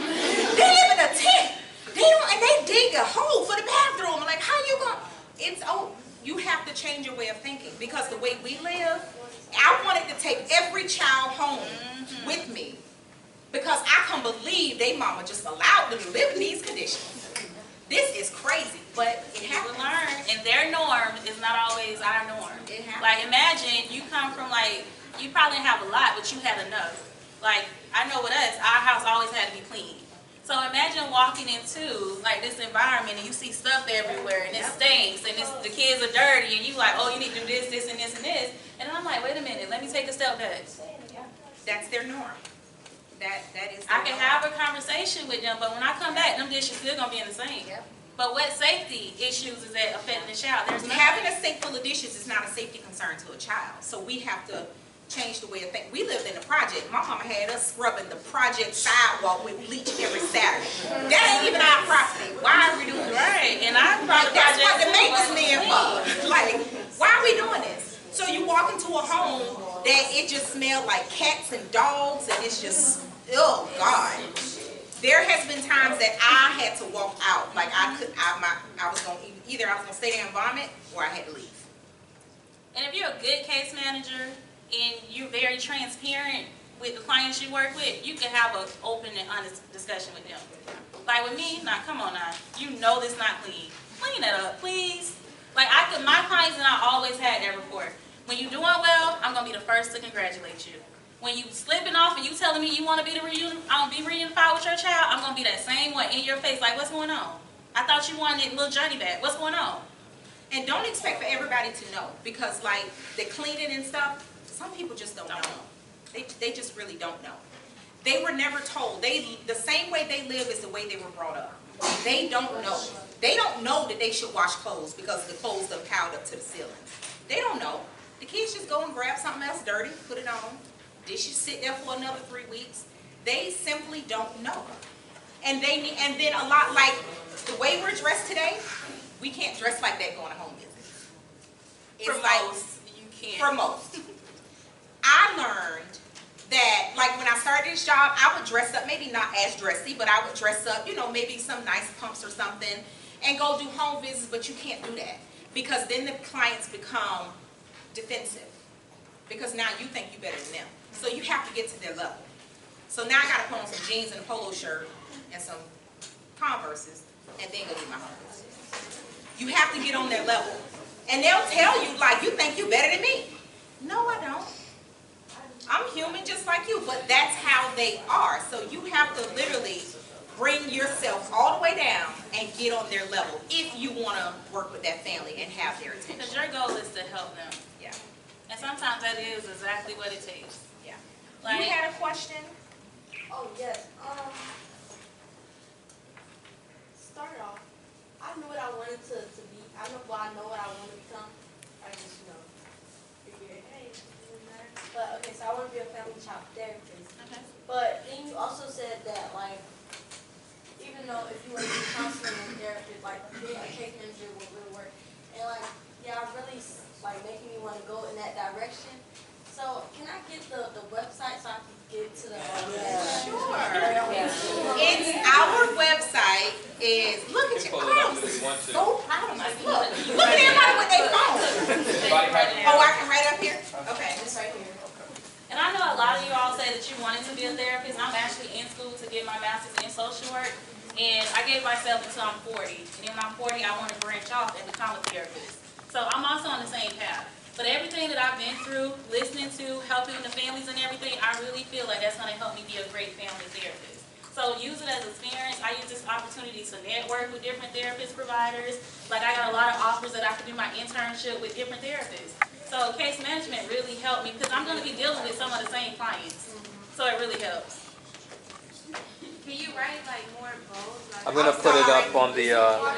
They live in a tent. And they dig a hole for the bathroom. Like, how you going? You have to change your way of thinking because the way we live, I wanted to take every child home with me because I can't believe they mama just allowed them to live in these conditions. This is crazy, but it happens. You learn, and their norm is not always our norm. It happens. Like, imagine you come from, like, you probably didn't have a lot, but you had enough. Like, I know with us, our house always had to be clean. So imagine walking into like this environment and you see stuff everywhere and it stinks and the kids are dirty and you like, oh, you need to do this, this, and this, and this. And I'm like, wait a minute, let me take a step back. That's their norm. That is their I can norm. have a conversation with them, but when I come back, them dishes still gonna be in the sink. Yep. But what safety issues is that affecting the child? There's none. Having a sink full of dishes is not a safety concern to a child. So we have to change the way of thinking. We lived in the project. My mama had us scrubbing the project sidewalk with bleach every Saturday. That ain't even our property. Why are we doing this? Right, and I brought the That's what the project maintenance men for. Like, why are we doing this? So you walk into a home that it just smelled like cats and dogs and it's just, oh God. There has been times that I had to walk out. Like I was gonna either I was gonna stay there and vomit or I had to leave. And if you're a good case manager and you're very transparent with the clients you work with, you can have an open and honest discussion with them. Like with me, now come on now, you know this not clean. Clean that up, please. Like my clients and I always had that rapport. When you're doing well, I'm gonna be the first to congratulate you. When you slipping off and you telling me you want to be reunified with your child, I'm gonna be that same one in your face. Like, what's going on? I thought you wanted little Johnny back. What's going on? And don't expect for everybody to know, because like the cleaning and stuff, some people just don't know. They just really don't know. They were never told. The same way they live is the way they were brought up. They don't know. They don't know that they should wash clothes because the clothes are piled up to the ceiling. They don't know. The kids just go and grab something else dirty, put it on. Dishes sit there for another 3 weeks. They simply don't know. And then a lot, like the way we're dressed today, we can't dress like that going to home visits. It's For like, most, you can't. for most. I learned that, like when I started this job, I would dress up, maybe not as dressy, but I would dress up, maybe some nice pumps or something, and go do home visits, but you can't do that. Because then the clients become defensive. Because now you think you're better than them. So you have to get to their level. So now I got to put on some jeans and a polo shirt and some Converses and then go do my home visit. You have to get on their level. And they'll tell you, like, you think you're better than me. No, I don't. I'm human just like you, but that's how they are. So you have to literally bring yourself all the way down and get on their level if you want to work with that family and have their attention. Because your goal is to help them. Yeah. And sometimes that is exactly what it takes. Yeah. Like, You had a question? Oh, yes. Start off, I knew what I wanted to be. I know what I want to become. I just, figured, hey, it doesn't matter. But, okay, so I want to be a family child therapist. okay. But then you also said that, like, even though if you want to be counseling and therapist, like, being a case manager will really work. And, like, yeah, really, like, making me want to go in that direction. So, can I get the website so I can get to the Sure. It's our website is, look at you. Oh, I'm so proud of myself. Look at everybody with their phone. Oh, I can write up here? Okay. It's right here. And I know a lot of you all say that you wanted to be a therapist. I'm actually in school to get my master's in social work. And I gave myself until I'm 40. And then when I'm 40, I want to branch off and become a therapist. So I'm also on the same path. But everything that I've been through, listening to, helping the families and everything, I really feel like that's going to help me be a great family therapist. So use it as experience. I use this opportunity to network with different therapist providers. Like I got a lot of offers that I could do my internship with different therapists. So case management really helped me because I'm going to be dealing with some of the same clients. So it really helps. Can you write like more bold? I'm going to put it up on the computer.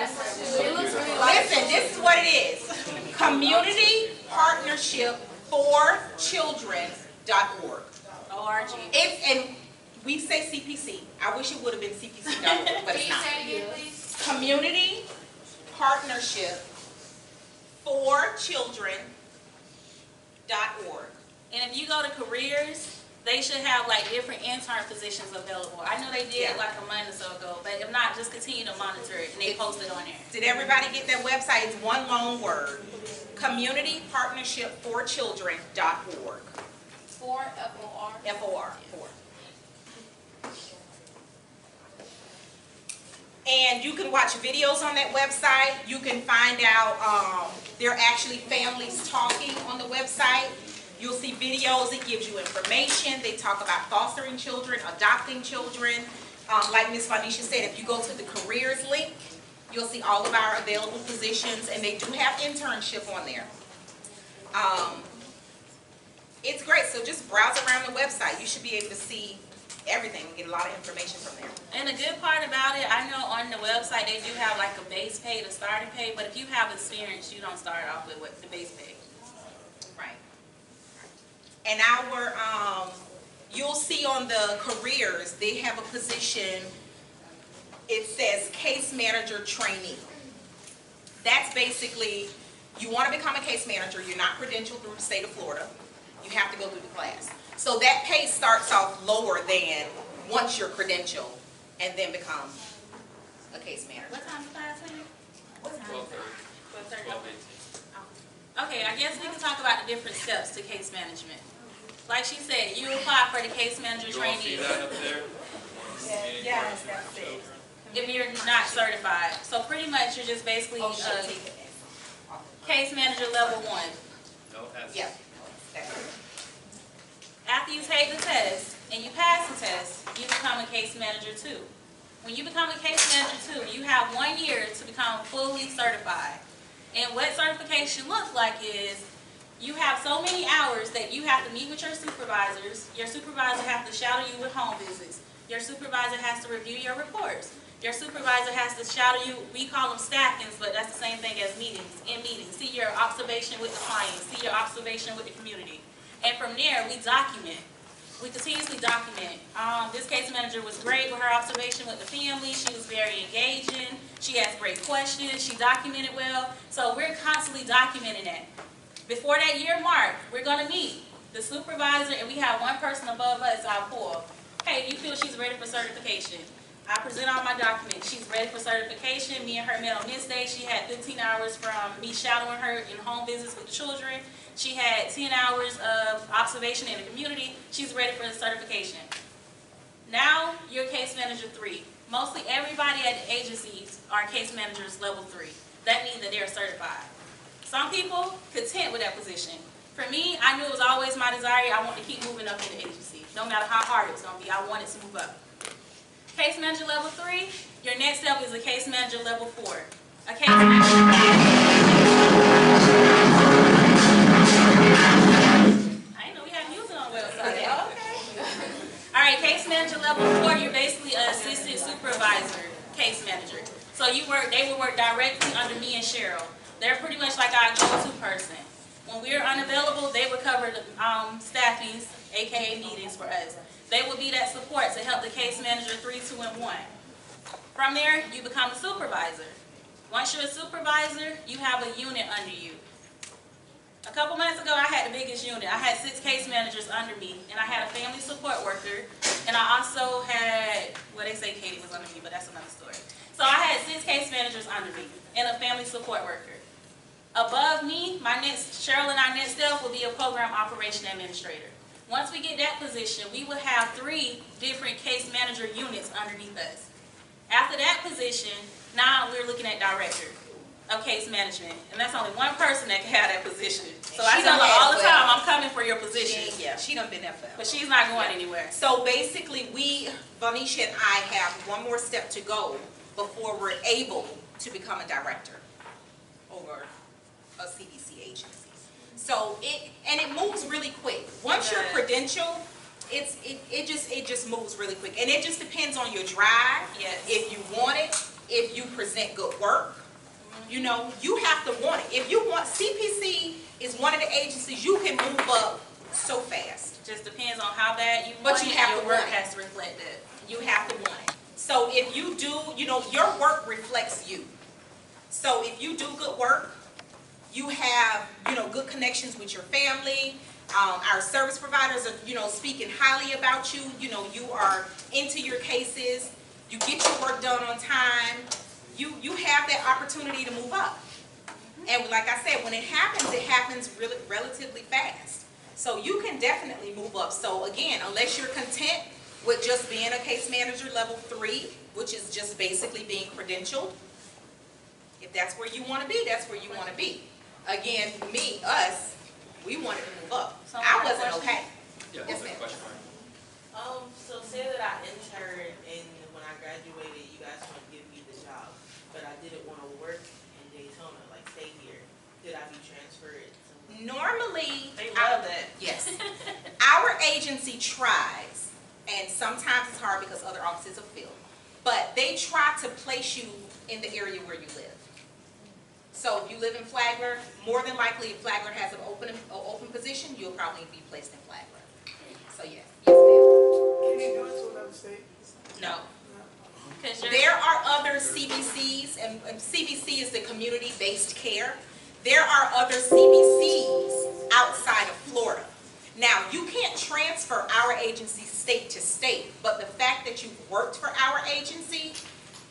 Listen, this is what it is. Community Partnership for Children.org. ORG. And we say CPC. I wish it would have been CPC.org, but it's not. Community Partnership for Children.org. And if you go to careers, they should have like different intern positions available. I know they did like a month or so ago, but if not, just continue to monitor it and they post it on there. Did everybody get that website? It's one long word. Community Partnership for Children.org. For FOR. FOR. And you can watch videos on that website. You can find out, there are actually families talking on the website. You'll see videos, it gives you information. They talk about fostering children, adopting children. Like Ms. Vanisha said, if you go to the careers link, you'll see all of our available positions, and they do have internship on there. It's great, so just browse around the website. You should be able to see everything, get a lot of information from there. And the good part about it, I know on the website they do have like a base pay, the starting pay, but if you have experience, you don't start off with what the base pay. Right. And you'll see on the careers, they have a position, it says case manager trainee. That's basically, you want to become a case manager, you're not credentialed through the state of Florida, you have to go through the class. So that pay starts off lower than once you're credentialed and then become a case manager. What time is class in? What time? 12:30. 12:30. Okay, I guess we can talk about the different steps to case management. Like she said, you apply for the case manager You all see trainee that up there? Yes, that's it. if you're not certified. So pretty much you're just basically Oh, she'll take it. case manager level 1. No, that's. Yeah. That's it. After you take the test and you pass the test, you become a case manager 2. When you become a case manager 2, you have 1 year to become fully certified. And what certification looks like is you have so many hours that you have to meet with your supervisors. Your supervisor has to shadow you with home visits. Your supervisor has to review your reports. Your supervisor has to shadow you, we call them staffings, but that's the same thing as meetings. In meetings, see your observation with the client, see your observation with the community. And from there, we document. We continuously document. This case manager was great with her observation with the family. She was very engaging. She asked great questions. She documented well. So we're constantly documenting that. Before that year mark, we're going to meet the supervisor, and we have one person above us, our pool. Hey, do you feel she's ready for certification? I present all my documents. She's ready for certification. Me and her met on this day. She had 15 hours from me shadowing her in home visits with the children. She had 10 hours of observation in the community. She's ready for the certification. Now, you're case manager 3. Mostly everybody at the agencies are case managers level 3. That means that they're certified. Some people content with that position. For me, I knew it was always my desire. I wanted to keep moving up in the agency. No matter how hard it was going to be, I wanted to move up. Case manager level 3, your next step is a case manager level 4. A case manager. I didn't know we had music on the website. Okay. All right, case manager level 4, you're basically an assistant supervisor case manager. So they would work directly under me and Cheryl. They're pretty much like our go-to person. When we're unavailable, they would cover the staffings, aka meetings for us. They would be that support to help the case manager 3, 2, and 1. From there, you become a supervisor. Once you're a supervisor, you have a unit under you. A couple months ago, I had the biggest unit. I had 6 case managers under me, and I had a family support worker, and I also had, well, they say Katie was under me, but that's another story. So I had 6 case managers under me, and a family support worker. Above me, Cheryl and our next step will be a program operation administrator. Once we get that position, we will have 3 different case manager units underneath us. After that position, now we're looking at director of case management. And that's only one person that can have that position. So I tell her all the time, I'm coming for your position. She done been there forever. But she's not going anywhere. So basically, Vanisha and I have one more step to go before we're able to become a director over a CDC agency. So it moves really quick. Once you're credentialed, it just moves really quick, and it just depends on your drive. Yes. If you want it, if you present good work, you know, you have to want it. If you want, CPC is one of the agencies you can move up so fast. Just depends on how bad you But want you it, have your to work want it. has to reflect that. You have to want it. So if you do, you know, your work reflects you. So if you do good work, you have, you know, good connections with your family. Our service providers are, you know, speaking highly about you. You know, you are into your cases. You get your work done on time. You have that opportunity to move up. And like I said, when it happens really relatively fast. So you can definitely move up. So again, unless you're content with just being a case manager level 3, which is just basically being credentialed, if that's where you want to be, that's where you want to be. Again, us, we wanted to move up. So I wasn't okay. Yeah, Yes, that's a ma'am. question. So say that I interned when I I graduated, you guys want to give me the job, but I didn't want to work in Daytona, like stay here. Could I be transferred? Normally, They love that. yes. Our agency tries, and sometimes it's hard because other offices are filled, but they try to place you in the area where you live. So if you live in Flagler, more than likely if Flagler has an open position, you'll probably be placed in Flagler. So yes, yes ma'am. Can you do it to another state? No. 'Cause you're- There are other CBCs, and CBC is the community-based care. There are other CBCs outside of Florida. Now, you can't transfer our agency state to state, but the fact that you've worked for our agency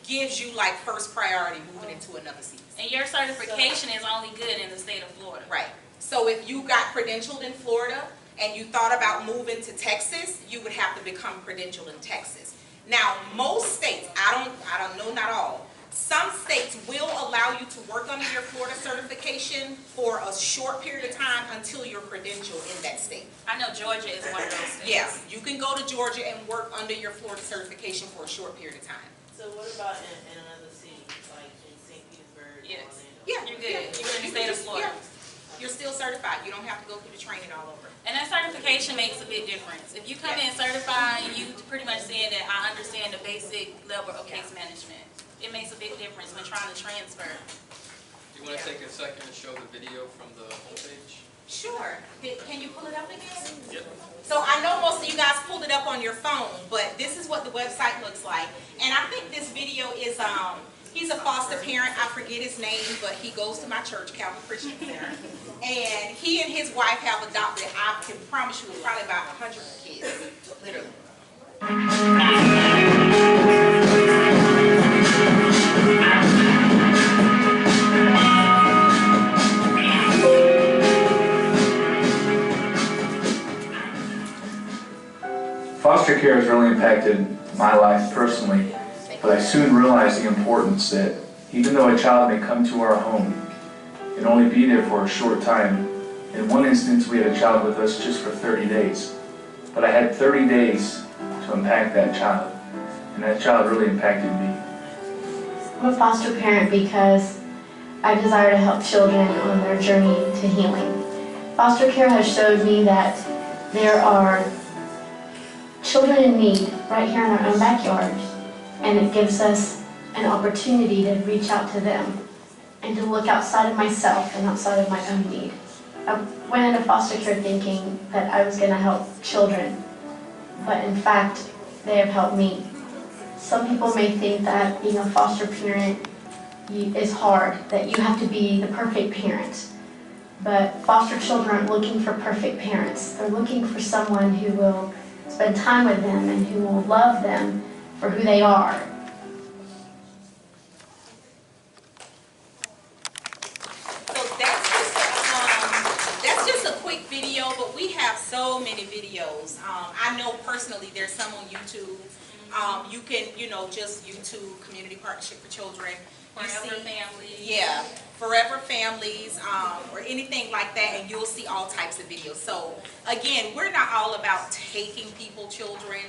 gives you like first priority moving into another CBC. And your certification is only good in the state of Florida. Right. So if you got credentialed in Florida and you thought about moving to Texas, you would have to become credentialed in Texas. Now, most states, I don't know, not all, some states will allow you to work under your Florida certification for a short period of time until you're credentialed in that state. I know Georgia is one of those states. Yes, you can go to Georgia and work under your Florida certification for a short period of time. So what about in another city, like in St. Petersburg, Yes. Orlando? Yeah, You're good. yeah. You're in the You state can of Florida. yeah. You're still certified. You don't have to go through the training all over. And that certification makes a big difference. If you come in certified, you pretty much saying that I understand the basic level of case management. It makes a big difference when trying to transfer. Do you want to take a second to show the video from the homepage? Sure. Can you pull it up again? Yep. So I know most of you guys pulled it up on your phone, but this is what the website looks like. And I think this video is, he's a foster parent. I forget his name, but he goes to my church, Calvary Christian Center. And he and his wife have adopted, I can promise you, probably about 100 kids, literally. Foster care has really impacted my life personally, but I soon realized the importance that even though a child may come to our home and only be there for a short time, in one instance we had a child with us just for 30 days, but I had 30 days to impact that child, and that child really impacted me. I'm a foster parent because I desire to help children on their journey to healing. Foster care has showed me that there are children in need right here in our own backyard, and it gives us an opportunity to reach out to them and to look outside of myself and outside of my own need. I went into foster care thinking that I was going to help children, but in fact, they have helped me. Some people may think that being a foster parent is hard, that you have to be the perfect parent. But foster children aren't looking for perfect parents. They're looking for someone who will spend time with them and who will love them for who they are. So that's just a quick video, but we have so many videos. I know personally there's some on YouTube. You can, just YouTube Community Partnership for Children. Forever Families. Yeah, Forever Families, or anything like that, and you'll see all types of videos. So again, we're not all about taking children.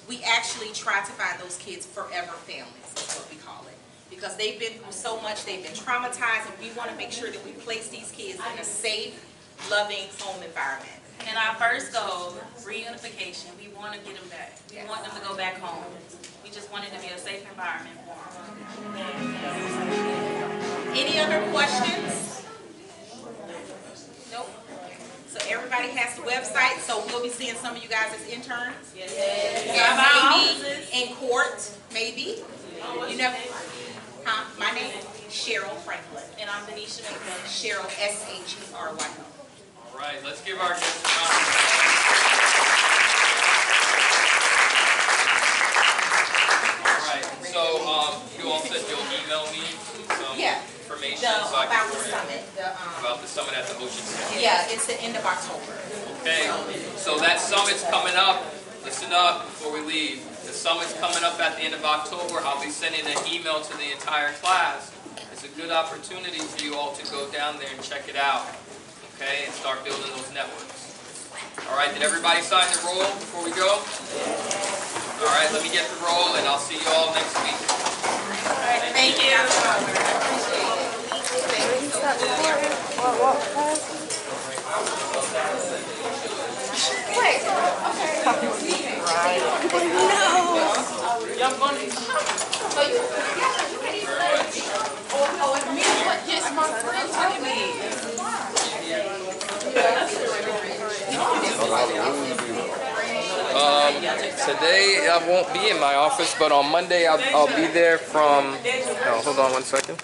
We actually try to find those kids forever families, is what we call it. Because they've been through so much, they've been traumatized, and we want to make sure that we place these kids in a safe, loving home environment. And our first goal, reunification, we want to get them back. We want them to go back home. We just want it to be a safe environment for them. Any other questions? Nope. So everybody has the website, so we'll be seeing some of you guys as interns. Yes. And maybe in court, maybe. You never, my name is Cheryl Franklin. And I'm Denisha McMillan. Cheryl, S-H-E-R-Y-O. All right, let's give our guests a round of applause. All right, so you all said you'll email me some information so I can About the summit. about the summit at the Ocean City. Yeah, it's the end of October. Okay, so that summit's coming up. Listen up before we leave. The summit's coming up at the end of October. I'll be sending an email to the entire class. It's a good opportunity for you all to go down there and check it out. Okay, and start building those networks. All right, did everybody sign the roll before we go? All right, let me get the roll, and I'll see you all next week. Thank you. Today I won't be in my office, but on Monday I'll be there from, hold on one second.